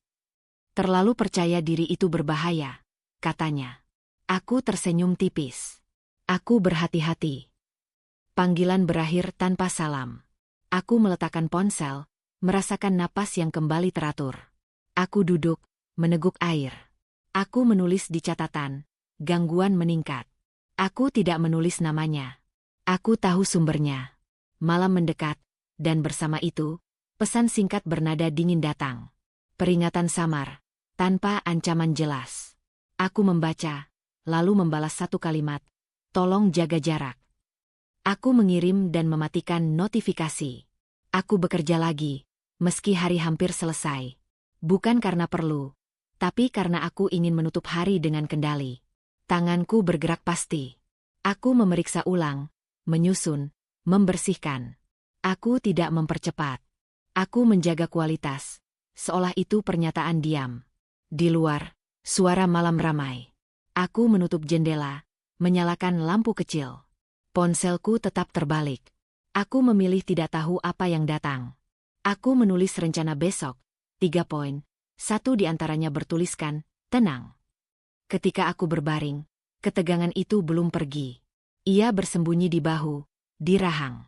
Terlalu percaya diri itu berbahaya, katanya. Aku tersenyum tipis. Aku berhati-hati. Panggilan berakhir tanpa salam. Aku meletakkan ponsel, merasakan napas yang kembali teratur. Aku duduk, meneguk air. Aku menulis di catatan, gangguan meningkat. Aku tidak menulis namanya. Aku tahu sumbernya. Malam mendekat, dan bersama itu, pesan singkat bernada dingin datang. Peringatan samar, tanpa ancaman jelas. Aku membaca, lalu membalas satu kalimat, tolong jaga jarak. Aku mengirim dan mematikan notifikasi. Aku bekerja lagi, meski hari hampir selesai. Bukan karena perlu, tapi karena aku ingin menutup hari dengan kendali. Tanganku bergerak pasti. Aku memeriksa ulang, menyusun, membersihkan. Aku tidak mempercepat. Aku menjaga kualitas, seolah itu pernyataan diam. Di luar, suara malam ramai. Aku menutup jendela, menyalakan lampu kecil. Ponselku tetap terbalik. Aku memilih tidak tahu apa yang datang. Aku menulis rencana besok. 3 poin, satu di antaranya bertuliskan, tenang. Ketika aku berbaring, ketegangan itu belum pergi. Ia bersembunyi di bahu, di rahang.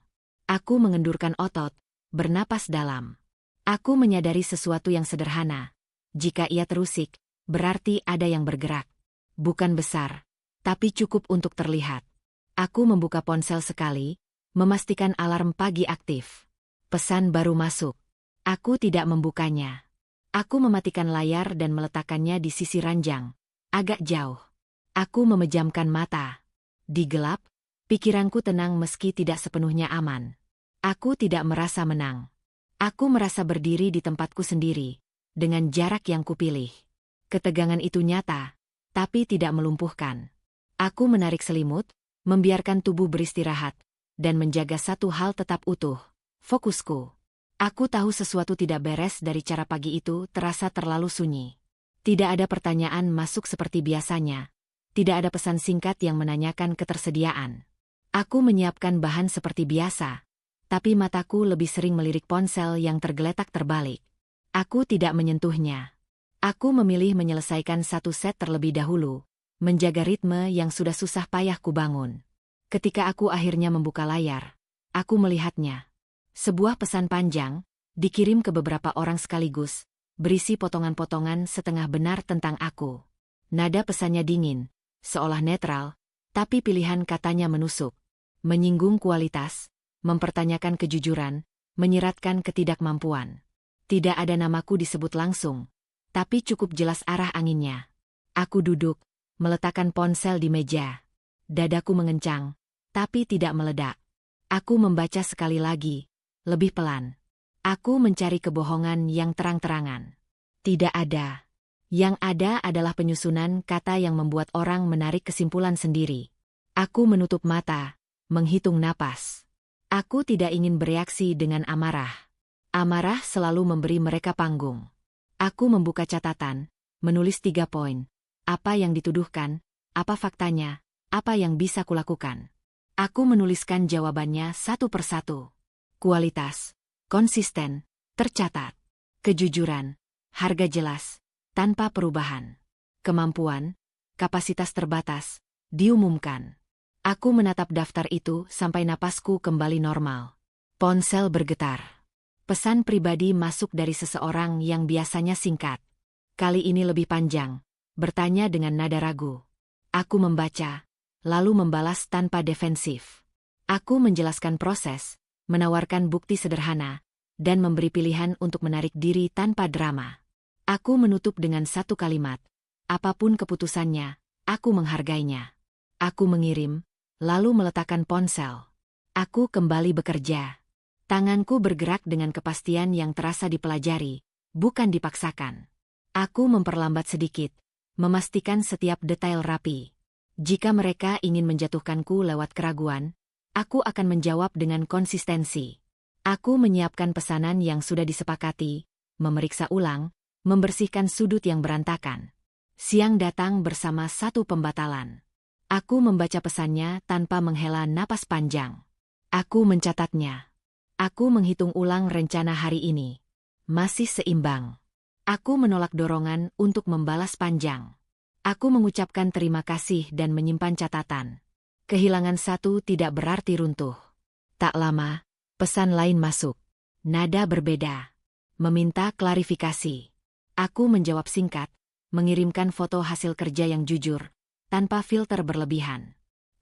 Aku mengendurkan otot, bernapas dalam. Aku menyadari sesuatu yang sederhana. Jika ia terusik, berarti ada yang bergerak. Bukan besar, tapi cukup untuk terlihat. Aku membuka ponsel sekali, memastikan alarm pagi aktif. Pesan baru masuk. Aku tidak membukanya. Aku mematikan layar dan meletakkannya di sisi ranjang, agak jauh. Aku memejamkan mata. Di gelap, pikiranku tenang meski tidak sepenuhnya aman. Aku tidak merasa menang. Aku merasa berdiri di tempatku sendiri, dengan jarak yang kupilih. Ketegangan itu nyata, tapi tidak melumpuhkan. Aku menarik selimut, membiarkan tubuh beristirahat, dan menjaga satu hal tetap utuh, fokusku. Aku tahu sesuatu tidak beres dari cara pagi itu terasa terlalu sunyi. Tidak ada pertanyaan masuk seperti biasanya. Tidak ada pesan singkat yang menanyakan ketersediaan. Aku menyiapkan bahan seperti biasa, tapi mataku lebih sering melirik ponsel yang tergeletak terbalik. Aku tidak menyentuhnya. Aku memilih menyelesaikan satu set terlebih dahulu, menjaga ritme yang sudah susah payah kubangun. Ketika aku akhirnya membuka layar, aku melihatnya. Sebuah pesan panjang, dikirim ke beberapa orang sekaligus, berisi potongan-potongan setengah benar tentang aku. Nada pesannya dingin, seolah netral, tapi pilihan katanya menusuk. Menyinggung kualitas, mempertanyakan kejujuran, menyiratkan ketidakmampuan. Tidak ada namaku disebut langsung, tapi cukup jelas arah anginnya. Aku duduk, meletakkan ponsel di meja. Dadaku mengencang, tapi tidak meledak. Aku membaca sekali lagi, lebih pelan. Aku mencari kebohongan yang terang-terangan. Tidak ada. Yang ada adalah penyusunan kata yang membuat orang menarik kesimpulan sendiri. Aku menutup mata, menghitung napas. Aku tidak ingin bereaksi dengan amarah. Amarah selalu memberi mereka panggung. Aku membuka catatan, menulis 3 poin. Apa yang dituduhkan, apa faktanya, apa yang bisa kulakukan. Aku menuliskan jawabannya satu persatu. Kualitas, konsisten, tercatat. Kejujuran, harga jelas, tanpa perubahan. Kemampuan, kapasitas terbatas, diumumkan. Aku menatap daftar itu sampai napasku kembali normal. Ponsel bergetar. Pesan pribadi masuk dari seseorang yang biasanya singkat. Kali ini lebih panjang, bertanya dengan nada ragu. Aku membaca, lalu membalas tanpa defensif. Aku menjelaskan proses, menawarkan bukti sederhana, dan memberi pilihan untuk menarik diri tanpa drama. Aku menutup dengan satu kalimat. Apapun keputusannya, aku menghargainya. Aku mengirim, lalu meletakkan ponsel. Aku kembali bekerja. Tanganku bergerak dengan kepastian yang terasa dipelajari, bukan dipaksakan. Aku memperlambat sedikit, memastikan setiap detail rapi. Jika mereka ingin menjatuhkanku lewat keraguan, aku akan menjawab dengan konsistensi. Aku menyiapkan pesanan yang sudah disepakati, memeriksa ulang, membersihkan sudut yang berantakan. Siang datang bersama satu pembatalan. Aku membaca pesannya tanpa menghela napas panjang. Aku mencatatnya. Aku menghitung ulang rencana hari ini. Masih seimbang. Aku menolak dorongan untuk membalas panjang. Aku mengucapkan terima kasih dan menyimpan catatan. Kehilangan satu tidak berarti runtuh. Tak lama, pesan lain masuk. Nada berbeda. Meminta klarifikasi. Aku menjawab singkat, mengirimkan foto hasil kerja yang jujur, tanpa filter berlebihan.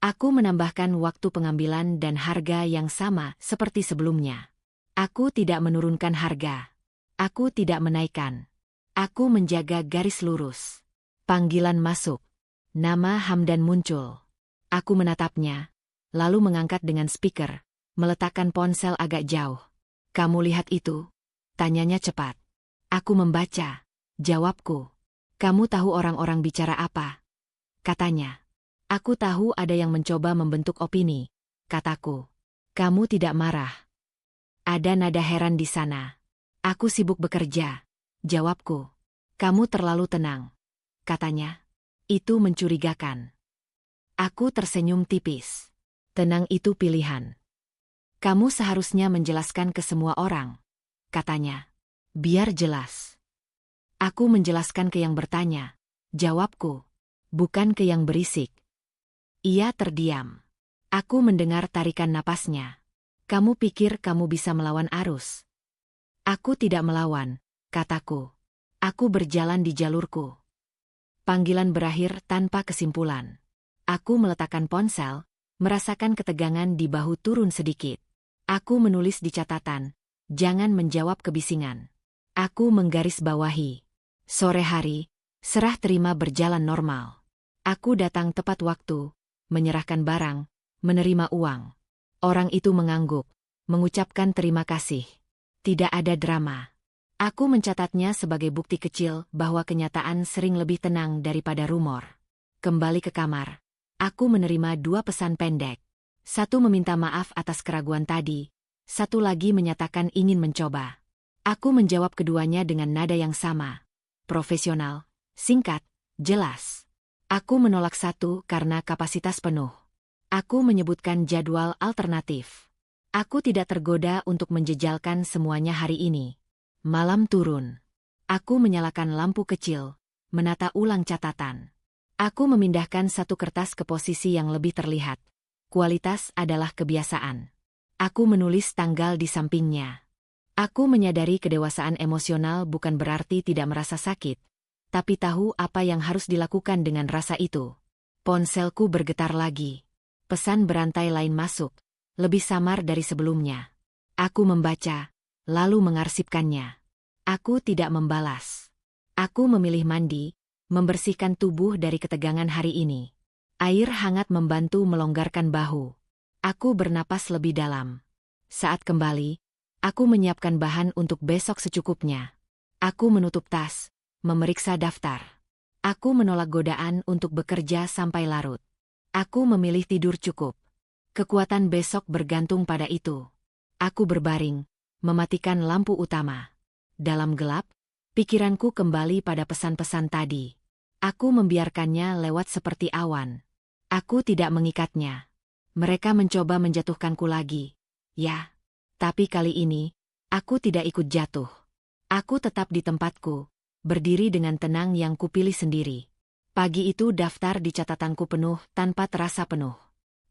Aku menambahkan waktu pengambilan dan harga yang sama seperti sebelumnya. Aku tidak menurunkan harga. Aku tidak menaikkan. Aku menjaga garis lurus. Panggilan masuk. Nama Hamdan muncul. Aku menatapnya, lalu mengangkat dengan speaker, meletakkan ponsel agak jauh. Kamu lihat itu? Tanyanya cepat. Aku membaca. Jawabku. Kamu tahu orang-orang bicara apa? Katanya. Aku tahu ada yang mencoba membentuk opini. Kataku. Kamu tidak marah. Ada nada heran di sana. Aku sibuk bekerja. Jawabku. Kamu terlalu tenang. Katanya. Itu mencurigakan. Aku tersenyum tipis. Tenang itu pilihan. Kamu seharusnya menjelaskan ke semua orang. Katanya. Biar jelas. Aku menjelaskan ke yang bertanya. Jawabku. Bukan ke yang berisik. Ia terdiam. Aku mendengar tarikan napasnya. Kamu pikir kamu bisa melawan arus? Aku tidak melawan, kataku. Aku berjalan di jalurku. Panggilan berakhir tanpa kesimpulan. Aku meletakkan ponsel, merasakan ketegangan di bahu turun sedikit. Aku menulis di catatan, jangan menjawab kebisingan. Aku menggarisbawahi. Sore hari, serah terima berjalan normal. Aku datang tepat waktu, menyerahkan barang, menerima uang. Orang itu mengangguk, mengucapkan terima kasih. Tidak ada drama. Aku mencatatnya sebagai bukti kecil bahwa kenyataan sering lebih tenang daripada rumor. Kembali ke kamar. Aku menerima 2 pesan pendek. Satu meminta maaf atas keraguan tadi, satu lagi menyatakan ingin mencoba. Aku menjawab keduanya dengan nada yang sama. Profesional, singkat, jelas. Aku menolak satu karena kapasitas penuh. Aku menyebutkan jadwal alternatif. Aku tidak tergoda untuk menjejalkan semuanya hari ini. Malam turun. Aku menyalakan lampu kecil, menata ulang catatan. Aku memindahkan satu kertas ke posisi yang lebih terlihat. Kualitas adalah kebiasaan. Aku menulis tanggal di sampingnya. Aku menyadari kedewasaan emosional bukan berarti tidak merasa sakit, tapi tahu apa yang harus dilakukan dengan rasa itu. Ponselku bergetar lagi. Pesan berantai lain masuk, lebih samar dari sebelumnya. Aku membaca, lalu mengarsipkannya. Aku tidak membalas. Aku memilih mandi, membersihkan tubuh dari ketegangan hari ini. Air hangat membantu melonggarkan bahu. Aku bernapas lebih dalam. Saat kembali, aku menyiapkan bahan untuk besok secukupnya. Aku menutup tas, memeriksa daftar. Aku menolak godaan untuk bekerja sampai larut. Aku memilih tidur cukup. Kekuatan besok bergantung pada itu. Aku berbaring, mematikan lampu utama. Dalam gelap, pikiranku kembali pada pesan-pesan tadi. Aku membiarkannya lewat seperti awan. Aku tidak mengikatnya. Mereka mencoba menjatuhkanku lagi. Ya, tapi kali ini, aku tidak ikut jatuh. Aku tetap di tempatku, berdiri dengan tenang yang kupilih sendiri. Pagi itu daftar di catatanku penuh tanpa terasa penuh.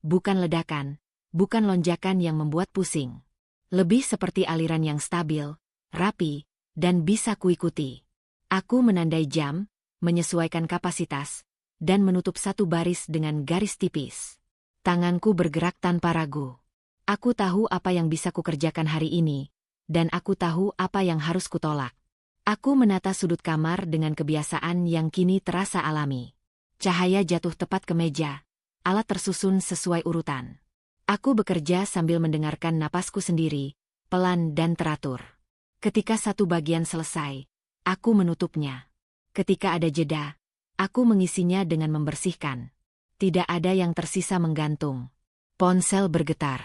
Bukan ledakan, bukan lonjakan yang membuat pusing. Lebih seperti aliran yang stabil, rapi, dan bisa kuikuti. Aku menandai jam, menyesuaikan kapasitas, dan menutup satu baris dengan garis tipis. Tanganku bergerak tanpa ragu. Aku tahu apa yang bisa kukerjakan hari ini, dan aku tahu apa yang harus kutolak. Aku menata sudut kamar dengan kebiasaan yang kini terasa alami. Cahaya jatuh tepat ke meja, alat tersusun sesuai urutan. Aku bekerja sambil mendengarkan napasku sendiri, pelan dan teratur. Ketika satu bagian selesai, aku menutupnya. Ketika ada jeda, aku mengisinya dengan membersihkan. Tidak ada yang tersisa menggantung. Ponsel bergetar.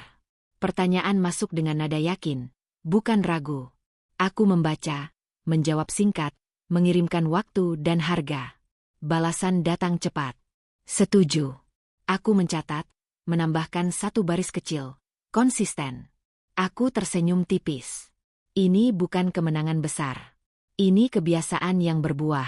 Pertanyaan masuk dengan nada yakin, bukan ragu. Aku membaca, menjawab singkat, mengirimkan waktu dan harga. Balasan datang cepat. Setuju. Aku mencatat, menambahkan satu baris kecil. Konsisten. Aku tersenyum tipis. Ini bukan kemenangan besar. Ini kebiasaan yang berbuah.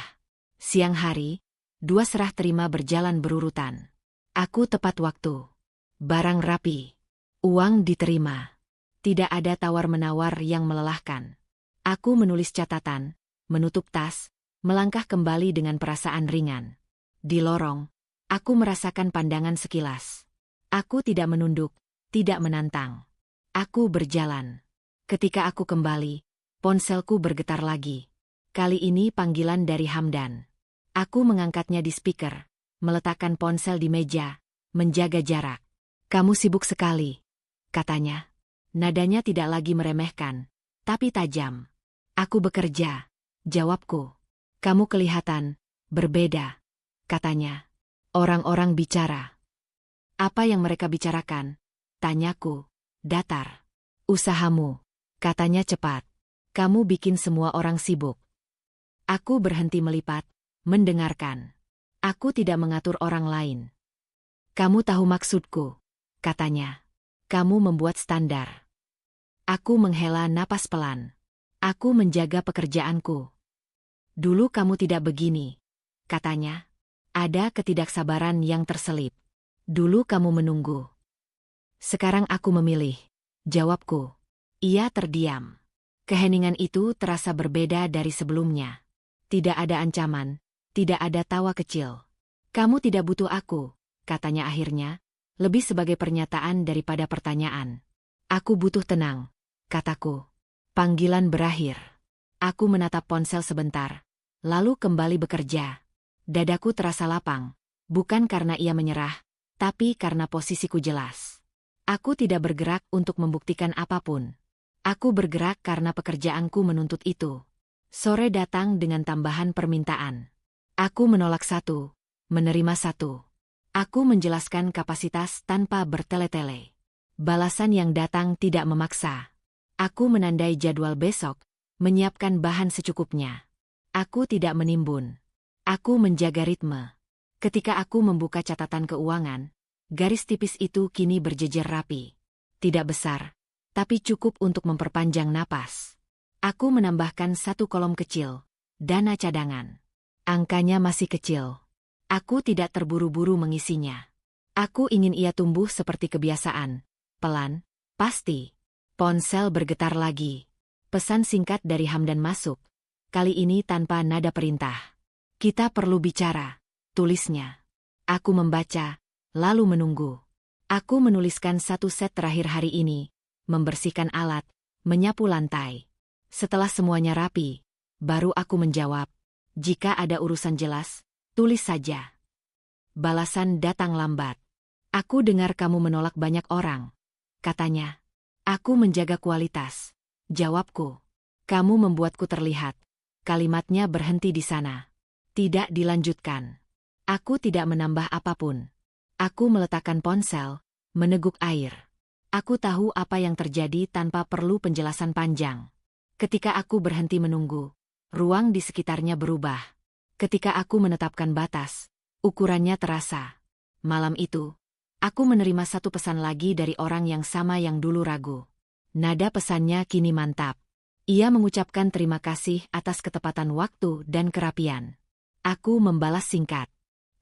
Siang hari, 2 serah terima berjalan berurutan. Aku tepat waktu. Barang rapi. Uang diterima. Tidak ada tawar-menawar yang melelahkan. Aku menulis catatan, menutup tas, melangkah kembali dengan perasaan ringan. Di lorong, aku merasakan pandangan sekilas. Aku tidak menunduk, tidak menantang. Aku berjalan. Ketika aku kembali, ponselku bergetar lagi. Kali ini panggilan dari Hamdan. Aku mengangkatnya di speaker, meletakkan ponsel di meja, menjaga jarak. "Kamu sibuk sekali," katanya. Nadanya tidak lagi meremehkan, tapi tajam. "Aku bekerja," jawabku. "Kamu kelihatan berbeda," katanya. "Orang-orang bicara." "Apa yang mereka bicarakan?" tanyaku, datar. "Usahamu," katanya cepat. "Kamu bikin semua orang sibuk." Aku berhenti melipat, mendengarkan. Aku tidak mengatur orang lain. "Kamu tahu maksudku," katanya. "Kamu membuat standar." Aku menghela napas pelan. Aku menjaga pekerjaanku. "Dulu kamu tidak begini," katanya. Ada ketidaksabaran yang terselip. "Dulu kamu menunggu." "Sekarang aku memilih," jawabku. Ia terdiam. Keheningan itu terasa berbeda dari sebelumnya. Tidak ada ancaman, tidak ada tawa kecil. "Kamu tidak butuh aku," katanya akhirnya, lebih sebagai pernyataan daripada pertanyaan. "Aku butuh tenang," kataku. Panggilan berakhir. Aku menatap ponsel sebentar, lalu kembali bekerja. Dadaku terasa lapang, bukan karena ia menyerah, tapi karena posisiku jelas. Aku tidak bergerak untuk membuktikan apapun. Aku bergerak karena pekerjaanku menuntut itu. Sore datang dengan tambahan permintaan. Aku menolak satu, menerima satu. Aku menjelaskan kapasitas tanpa bertele-tele. Balasan yang datang tidak memaksa. Aku menandai jadwal besok, menyiapkan bahan secukupnya. Aku tidak menimbun. Aku menjaga ritme. Ketika aku membuka catatan keuangan, garis tipis itu kini berjejer rapi. Tidak besar, tapi cukup untuk memperpanjang napas. Aku menambahkan satu kolom kecil, dana cadangan. Angkanya masih kecil. Aku tidak terburu-buru mengisinya. Aku ingin ia tumbuh seperti kebiasaan. Pelan, pasti. Ponsel bergetar lagi. Pesan singkat dari Hamdan masuk. Kali ini tanpa nada perintah. Kita perlu bicara, tulisnya. Aku membaca, lalu menunggu. Aku menuliskan satu set terakhir hari ini, membersihkan alat, menyapu lantai. Setelah semuanya rapi, baru aku menjawab. Jika ada urusan jelas, tulis saja. Balasan datang lambat. Aku dengar kamu menolak banyak orang, katanya. Aku menjaga kualitas, jawabku. Kamu membuatku terlihat. Kalimatnya berhenti di sana. Tidak dilanjutkan. Aku tidak menambah apapun. Aku meletakkan ponsel, meneguk air. Aku tahu apa yang terjadi tanpa perlu penjelasan panjang. Ketika aku berhenti menunggu, ruang di sekitarnya berubah. Ketika aku menetapkan batas, ukurannya terasa. Malam itu, aku menerima satu pesan lagi dari orang yang sama yang dulu ragu. Nada pesannya kini mantap. Ia mengucapkan terima kasih atas ketepatan waktu dan kerapian. Aku membalas singkat.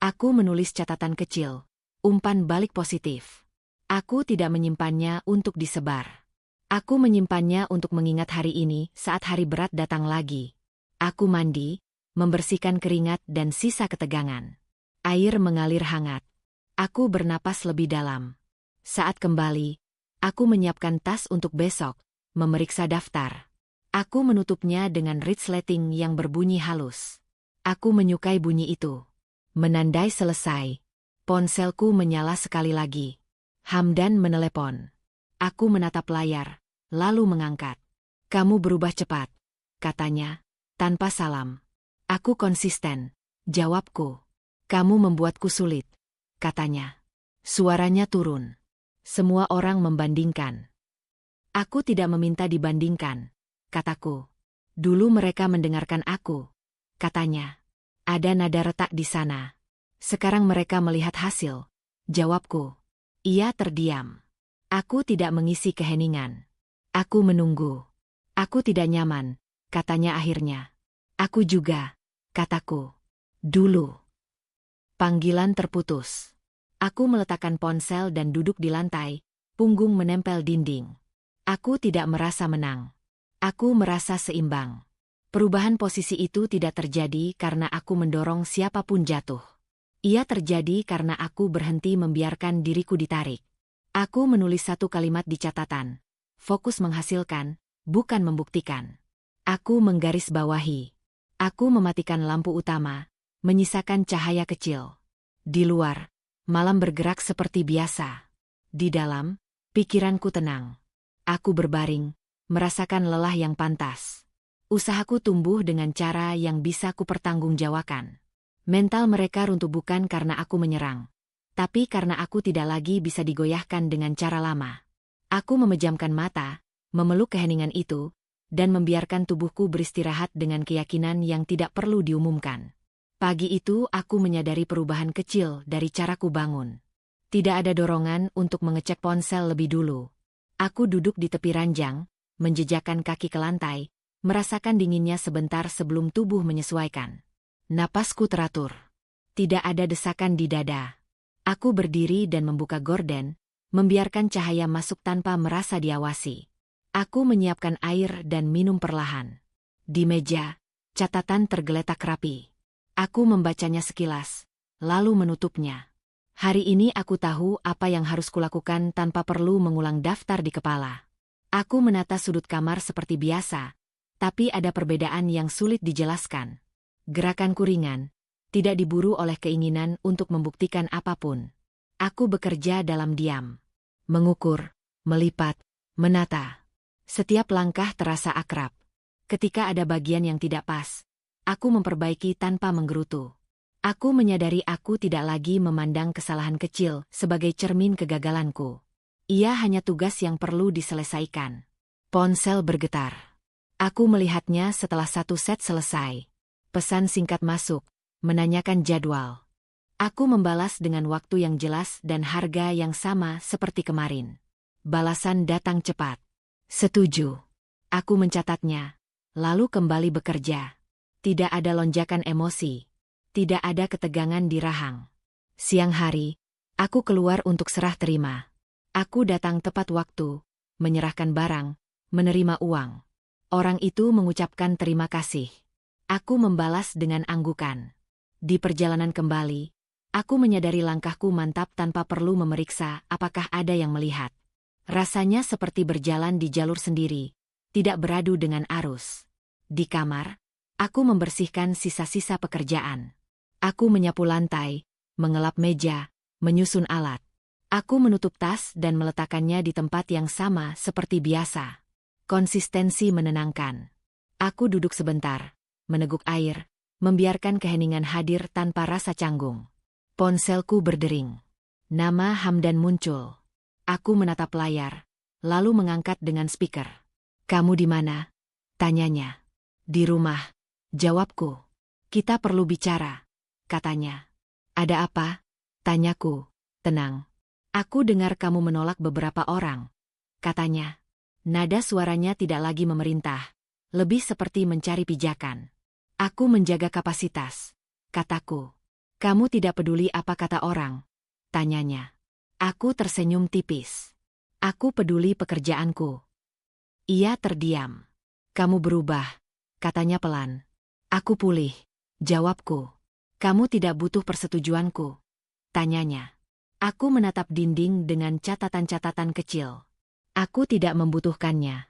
Aku menulis catatan kecil, umpan balik positif. Aku tidak menyimpannya untuk disebar. Aku menyimpannya untuk mengingat hari ini saat hari berat datang lagi. Aku mandi, membersihkan keringat dan sisa ketegangan. Air mengalir hangat. Aku bernapas lebih dalam. Saat kembali, aku menyiapkan tas untuk besok, memeriksa daftar. Aku menutupnya dengan resleting yang berbunyi halus. Aku menyukai bunyi itu. Menandai selesai. Ponselku menyala sekali lagi. Hamdan menelepon. Aku menatap layar, lalu mengangkat. Kamu berubah cepat, katanya, tanpa salam. Aku konsisten, jawabku. Kamu membuatku sulit, katanya. Suaranya turun. Semua orang membandingkan. Aku tidak meminta dibandingkan, kataku. Dulu mereka mendengarkan aku, katanya. Ada nada retak di sana. Sekarang mereka melihat hasil, jawabku. Ia terdiam. Aku tidak mengisi keheningan. Aku menunggu. Aku tidak nyaman, katanya akhirnya. Aku juga, kataku. Dulu. Panggilan terputus. Aku meletakkan ponsel dan duduk di lantai, punggung menempel dinding. Aku tidak merasa menang. Aku merasa seimbang. Perubahan posisi itu tidak terjadi karena aku mendorong siapapun jatuh. Ia terjadi karena aku berhenti membiarkan diriku ditarik. Aku menulis satu kalimat di catatan. Fokus menghasilkan, bukan membuktikan. Aku menggarisbawahi. Aku mematikan lampu utama, menyisakan cahaya kecil. Di luar, malam bergerak seperti biasa. Di dalam, pikiranku tenang. Aku berbaring, merasakan lelah yang pantas. Usahaku tumbuh dengan cara yang bisa kupertanggungjawabkan. Mental mereka runtuh bukan karena aku menyerang, tapi karena aku tidak lagi bisa digoyahkan dengan cara lama. Aku memejamkan mata, memeluk keheningan itu, dan membiarkan tubuhku beristirahat dengan keyakinan yang tidak perlu diumumkan. Pagi itu aku menyadari perubahan kecil dari caraku bangun. Tidak ada dorongan untuk mengecek ponsel lebih dulu. Aku duduk di tepi ranjang, menjejakkan kaki ke lantai, merasakan dinginnya sebentar sebelum tubuh menyesuaikan. Napasku teratur. Tidak ada desakan di dada. Aku berdiri dan membuka gorden, membiarkan cahaya masuk tanpa merasa diawasi. Aku menyiapkan air dan minum perlahan. Di meja, catatan tergeletak rapi. Aku membacanya sekilas, lalu menutupnya. Hari ini aku tahu apa yang harus kulakukan tanpa perlu mengulang daftar di kepala. Aku menata sudut kamar seperti biasa, tapi ada perbedaan yang sulit dijelaskan. Gerakanku ringan, tidak diburu oleh keinginan untuk membuktikan apapun. Aku bekerja dalam diam. Mengukur, melipat, menata. Setiap langkah terasa akrab. Ketika ada bagian yang tidak pas, aku memperbaiki tanpa menggerutu. Aku menyadari aku tidak lagi memandang kesalahan kecil sebagai cermin kegagalanku. Ia hanya tugas yang perlu diselesaikan. Ponsel bergetar. Aku melihatnya setelah satu set selesai. Pesan singkat masuk, menanyakan jadwal. Aku membalas dengan waktu yang jelas dan harga yang sama seperti kemarin. Balasan datang cepat. Setuju. Aku mencatatnya, lalu kembali bekerja. Tidak ada lonjakan emosi. Tidak ada ketegangan di rahang. Siang hari, aku keluar untuk serah terima. Aku datang tepat waktu, menyerahkan barang, menerima uang. Orang itu mengucapkan terima kasih. Aku membalas dengan anggukan. Di perjalanan kembali, aku menyadari langkahku mantap tanpa perlu memeriksa apakah ada yang melihat. Rasanya seperti berjalan di jalur sendiri, tidak beradu dengan arus. Di kamar, aku membersihkan sisa-sisa pekerjaan. Aku menyapu lantai, mengelap meja, menyusun alat. Aku menutup tas dan meletakkannya di tempat yang sama seperti biasa. Konsistensi menenangkan. Aku duduk sebentar, meneguk air, membiarkan keheningan hadir tanpa rasa canggung. Ponselku berdering. Nama Hamdan muncul. Aku menatap layar, lalu mengangkat dengan speaker. "Kamu di mana?" tanyanya. "Di rumah," jawabku. "Kita perlu bicara," katanya. "Ada apa?" tanyaku. "Tenang. Aku dengar kamu menolak beberapa orang," katanya. Nada suaranya tidak lagi memerintah, lebih seperti mencari pijakan. "Aku menjaga kapasitas," kataku. "Kamu tidak peduli apa kata orang?" tanyanya. Aku tersenyum tipis. "Aku peduli pekerjaanku." Ia terdiam. "Kamu berubah," katanya pelan. "Aku pulih," jawabku. "Kamu tidak butuh persetujuanku?" tanyanya. Aku menatap dinding dengan catatan-catatan kecil. Aku tidak membutuhkannya.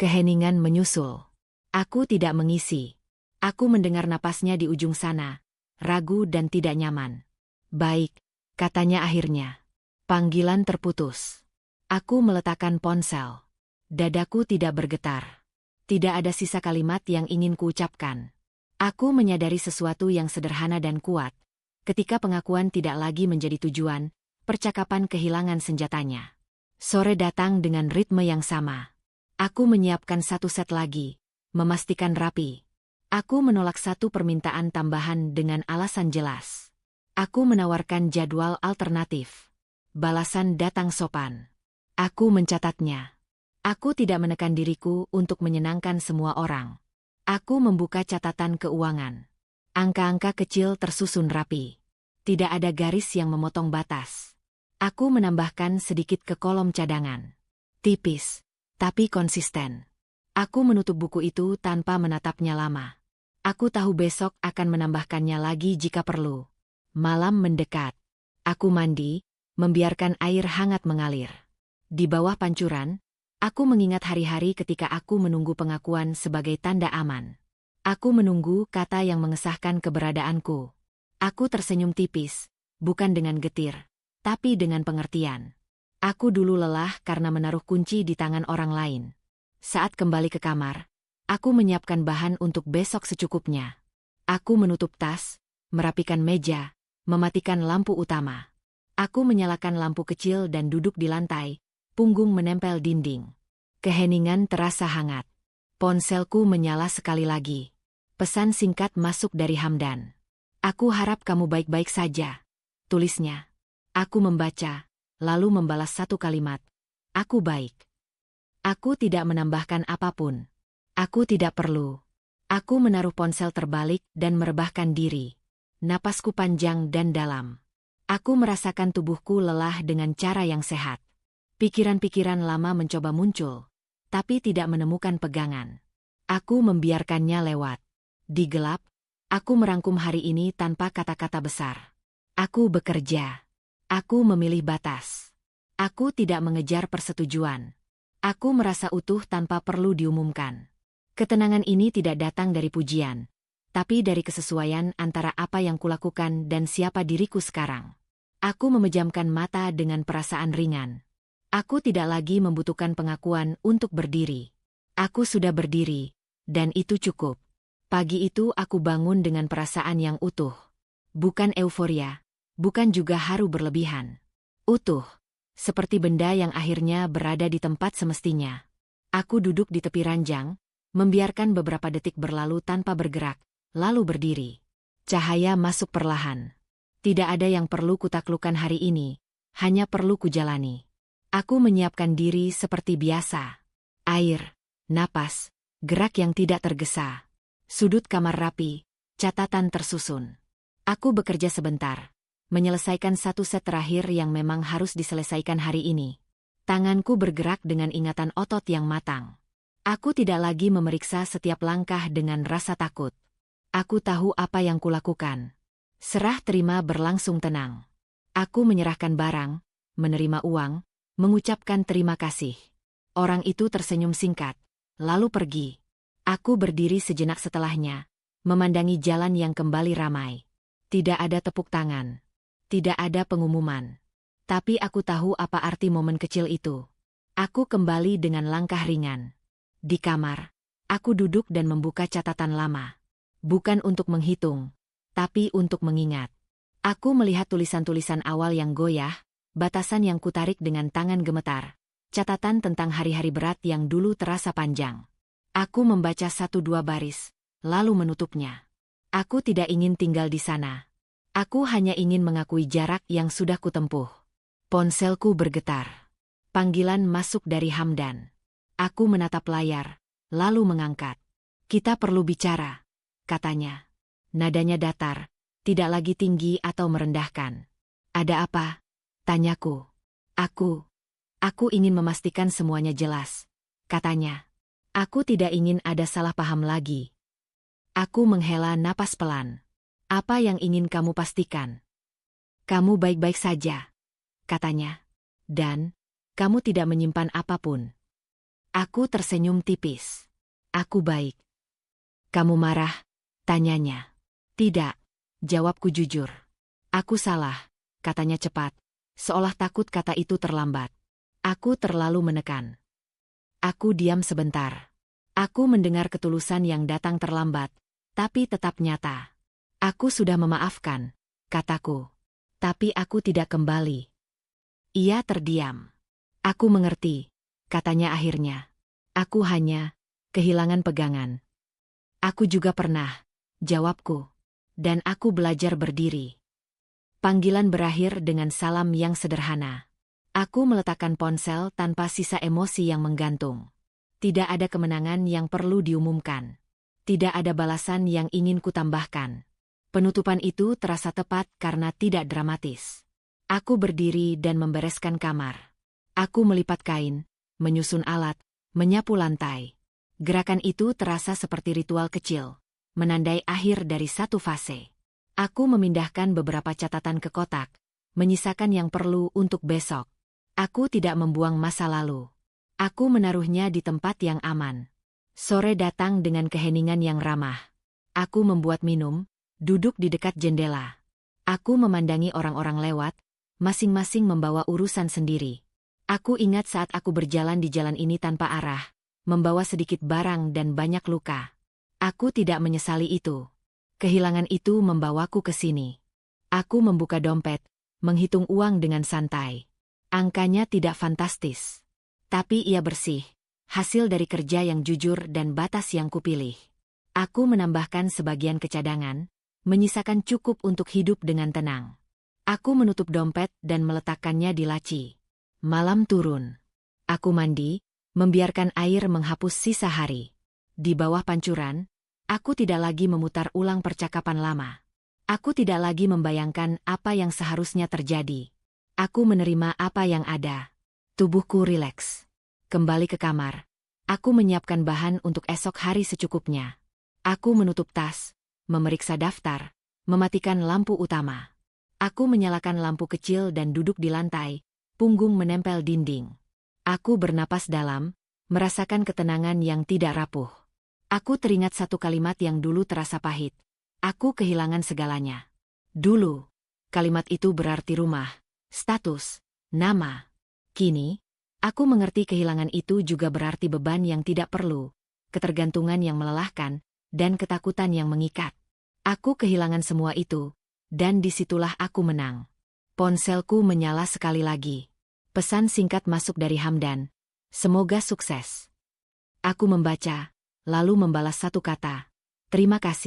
Keheningan menyusul. Aku tidak mengisi. Aku mendengar napasnya di ujung sana, ragu dan tidak nyaman. "Baik," katanya akhirnya. Panggilan terputus. Aku meletakkan ponsel. Dadaku tidak bergetar. Tidak ada sisa kalimat yang ingin kuucapkan. Aku menyadari sesuatu yang sederhana dan kuat. Ketika pengakuan tidak lagi menjadi tujuan, percakapan kehilangan senjatanya. Sore datang dengan ritme yang sama. Aku menyiapkan satu set lagi, memastikan rapi. Aku menolak satu permintaan tambahan dengan alasan jelas. Aku menawarkan jadwal alternatif. Balasan datang sopan. Aku mencatatnya. Aku tidak menekan diriku untuk menyenangkan semua orang. Aku membuka catatan keuangan. Angka-angka kecil tersusun rapi. Tidak ada garis yang memotong batas. Aku menambahkan sedikit ke kolom cadangan. Tipis, tapi konsisten. Aku menutup buku itu tanpa menatapnya lama. Aku tahu besok akan menambahkannya lagi jika perlu. Malam mendekat. Aku mandi, membiarkan air hangat mengalir. Di bawah pancuran, aku mengingat hari-hari ketika aku menunggu pengakuan sebagai tanda aman. Aku menunggu kata yang mengesahkan keberadaanku. Aku tersenyum tipis, bukan dengan getir, tapi dengan pengertian. Aku dulu lelah karena menaruh kunci di tangan orang lain. Saat kembali ke kamar, aku menyiapkan bahan untuk besok secukupnya. Aku menutup tas, merapikan meja, mematikan lampu utama. Aku menyalakan lampu kecil dan duduk di lantai, punggung menempel dinding. Keheningan terasa hangat. Ponselku menyala sekali lagi. Pesan singkat masuk dari Hamdan. "Aku harap kamu baik-baik saja," tulisnya. Aku membaca, lalu membalas satu kalimat. "Aku baik." Aku tidak menambahkan apapun. Aku tidak perlu. Aku menaruh ponsel terbalik dan merebahkan diri. Napasku panjang dan dalam. Aku merasakan tubuhku lelah dengan cara yang sehat. Pikiran-pikiran lama mencoba muncul, tapi tidak menemukan pegangan. Aku membiarkannya lewat. Di gelap, aku merangkum hari ini tanpa kata-kata besar. Aku bekerja. Aku memilih batas. Aku tidak mengejar persetujuan. Aku merasa utuh tanpa perlu diumumkan. Ketenangan ini tidak datang dari pujian, tapi dari kesesuaian antara apa yang kulakukan dan siapa diriku sekarang. Aku memejamkan mata dengan perasaan ringan. Aku tidak lagi membutuhkan pengakuan untuk berdiri. Aku sudah berdiri, dan itu cukup. Pagi itu aku bangun dengan perasaan yang utuh. Bukan euforia, bukan juga haru berlebihan. Utuh, seperti benda yang akhirnya berada di tempat semestinya. Aku duduk di tepi ranjang, membiarkan beberapa detik berlalu tanpa bergerak, lalu berdiri. Cahaya masuk perlahan. Tidak ada yang perlu kutaklukkan hari ini, hanya perlu kujalani. Aku menyiapkan diri seperti biasa. Air, napas, gerak yang tidak tergesa. Sudut kamar rapi, catatan tersusun. Aku bekerja sebentar, menyelesaikan satu set terakhir yang memang harus diselesaikan hari ini. Tanganku bergerak dengan ingatan otot yang matang. Aku tidak lagi memeriksa setiap langkah dengan rasa takut. Aku tahu apa yang kulakukan. Serah terima berlangsung tenang. Aku menyerahkan barang, menerima uang, mengucapkan terima kasih. Orang itu tersenyum singkat, lalu pergi. Aku berdiri sejenak setelahnya, memandangi jalan yang kembali ramai. Tidak ada tepuk tangan. Tidak ada pengumuman. Tapi aku tahu apa arti momen kecil itu. Aku kembali dengan langkah ringan. Di kamar, aku duduk dan membuka catatan lama. Bukan untuk menghitung, tapi untuk mengingat. Aku melihat tulisan-tulisan awal yang goyah, batasan yang kutarik dengan tangan gemetar, catatan tentang hari-hari berat yang dulu terasa panjang. Aku membaca 1-2 baris, lalu menutupnya. Aku tidak ingin tinggal di sana. Aku hanya ingin mengakui jarak yang sudah kutempuh. Ponselku bergetar. Panggilan masuk dari Hamdan. Aku menatap layar, lalu mengangkat. Kita perlu bicara, katanya. Nadanya datar, tidak lagi tinggi atau merendahkan. Ada apa? Tanyaku. Aku ingin memastikan semuanya jelas, katanya. Aku tidak ingin ada salah paham lagi. Aku menghela napas pelan. Apa yang ingin kamu pastikan? Kamu baik-baik saja, katanya. Dan, kamu tidak menyimpan apapun. Aku tersenyum tipis. Aku baik. Kamu marah? Tanyanya. Tidak, jawabku jujur. Aku salah, katanya cepat, seolah takut kata itu terlambat. Aku terlalu menekan. Aku diam sebentar. Aku mendengar ketulusan yang datang terlambat, tapi tetap nyata. Aku sudah memaafkan, kataku. Tapi aku tidak kembali. Ia terdiam. Aku mengerti, katanya akhirnya. Aku hanya kehilangan pegangan. Aku juga pernah, jawabku. Dan aku belajar berdiri. Panggilan berakhir dengan salam yang sederhana. Aku meletakkan ponsel tanpa sisa emosi yang menggantung. Tidak ada kemenangan yang perlu diumumkan. Tidak ada balasan yang ingin kutambahkan. Penutupan itu terasa tepat karena tidak dramatis. Aku berdiri dan membereskan kamar. Aku melipat kain, menyusun alat, menyapu lantai. Gerakan itu terasa seperti ritual kecil, menandai akhir dari satu fase. Aku memindahkan beberapa catatan ke kotak, menyisakan yang perlu untuk besok. Aku tidak membuang masa lalu. Aku menaruhnya di tempat yang aman. Sore datang dengan keheningan yang ramah. Aku membuat minum, duduk di dekat jendela. Aku memandangi orang-orang lewat, masing-masing membawa urusan sendiri. Aku ingat saat aku berjalan di jalan ini tanpa arah, membawa sedikit barang dan banyak luka. Aku tidak menyesali itu. Kehilangan itu membawaku ke sini. Aku membuka dompet, menghitung uang dengan santai. Angkanya tidak fantastis. Tapi ia bersih, hasil dari kerja yang jujur dan batas yang kupilih. Aku menambahkan sebagian ke cadangan, menyisakan cukup untuk hidup dengan tenang. Aku menutup dompet dan meletakkannya di laci. Malam turun. Aku mandi, membiarkan air menghapus sisa hari. Di bawah pancuran, aku tidak lagi memutar ulang percakapan lama. Aku tidak lagi membayangkan apa yang seharusnya terjadi. Aku menerima apa yang ada. Tubuhku rileks. Kembali ke kamar. Aku menyiapkan bahan untuk esok hari secukupnya. Aku menutup tas, memeriksa daftar, mematikan lampu utama. Aku menyalakan lampu kecil dan duduk di lantai, punggung menempel dinding. Aku bernapas dalam, merasakan ketenangan yang tidak rapuh. Aku teringat satu kalimat yang dulu terasa pahit. Aku kehilangan segalanya. Dulu, kalimat itu berarti rumah, status, nama. Kini, aku mengerti kehilangan itu juga berarti beban yang tidak perlu, ketergantungan yang melelahkan, dan ketakutan yang mengikat. Aku kehilangan semua itu, Dan disitulah aku menang. Ponselku menyala sekali lagi. Pesan singkat masuk dari Hamdan. Semoga sukses. Aku membaca, lalu membalas satu kata. Terima kasih.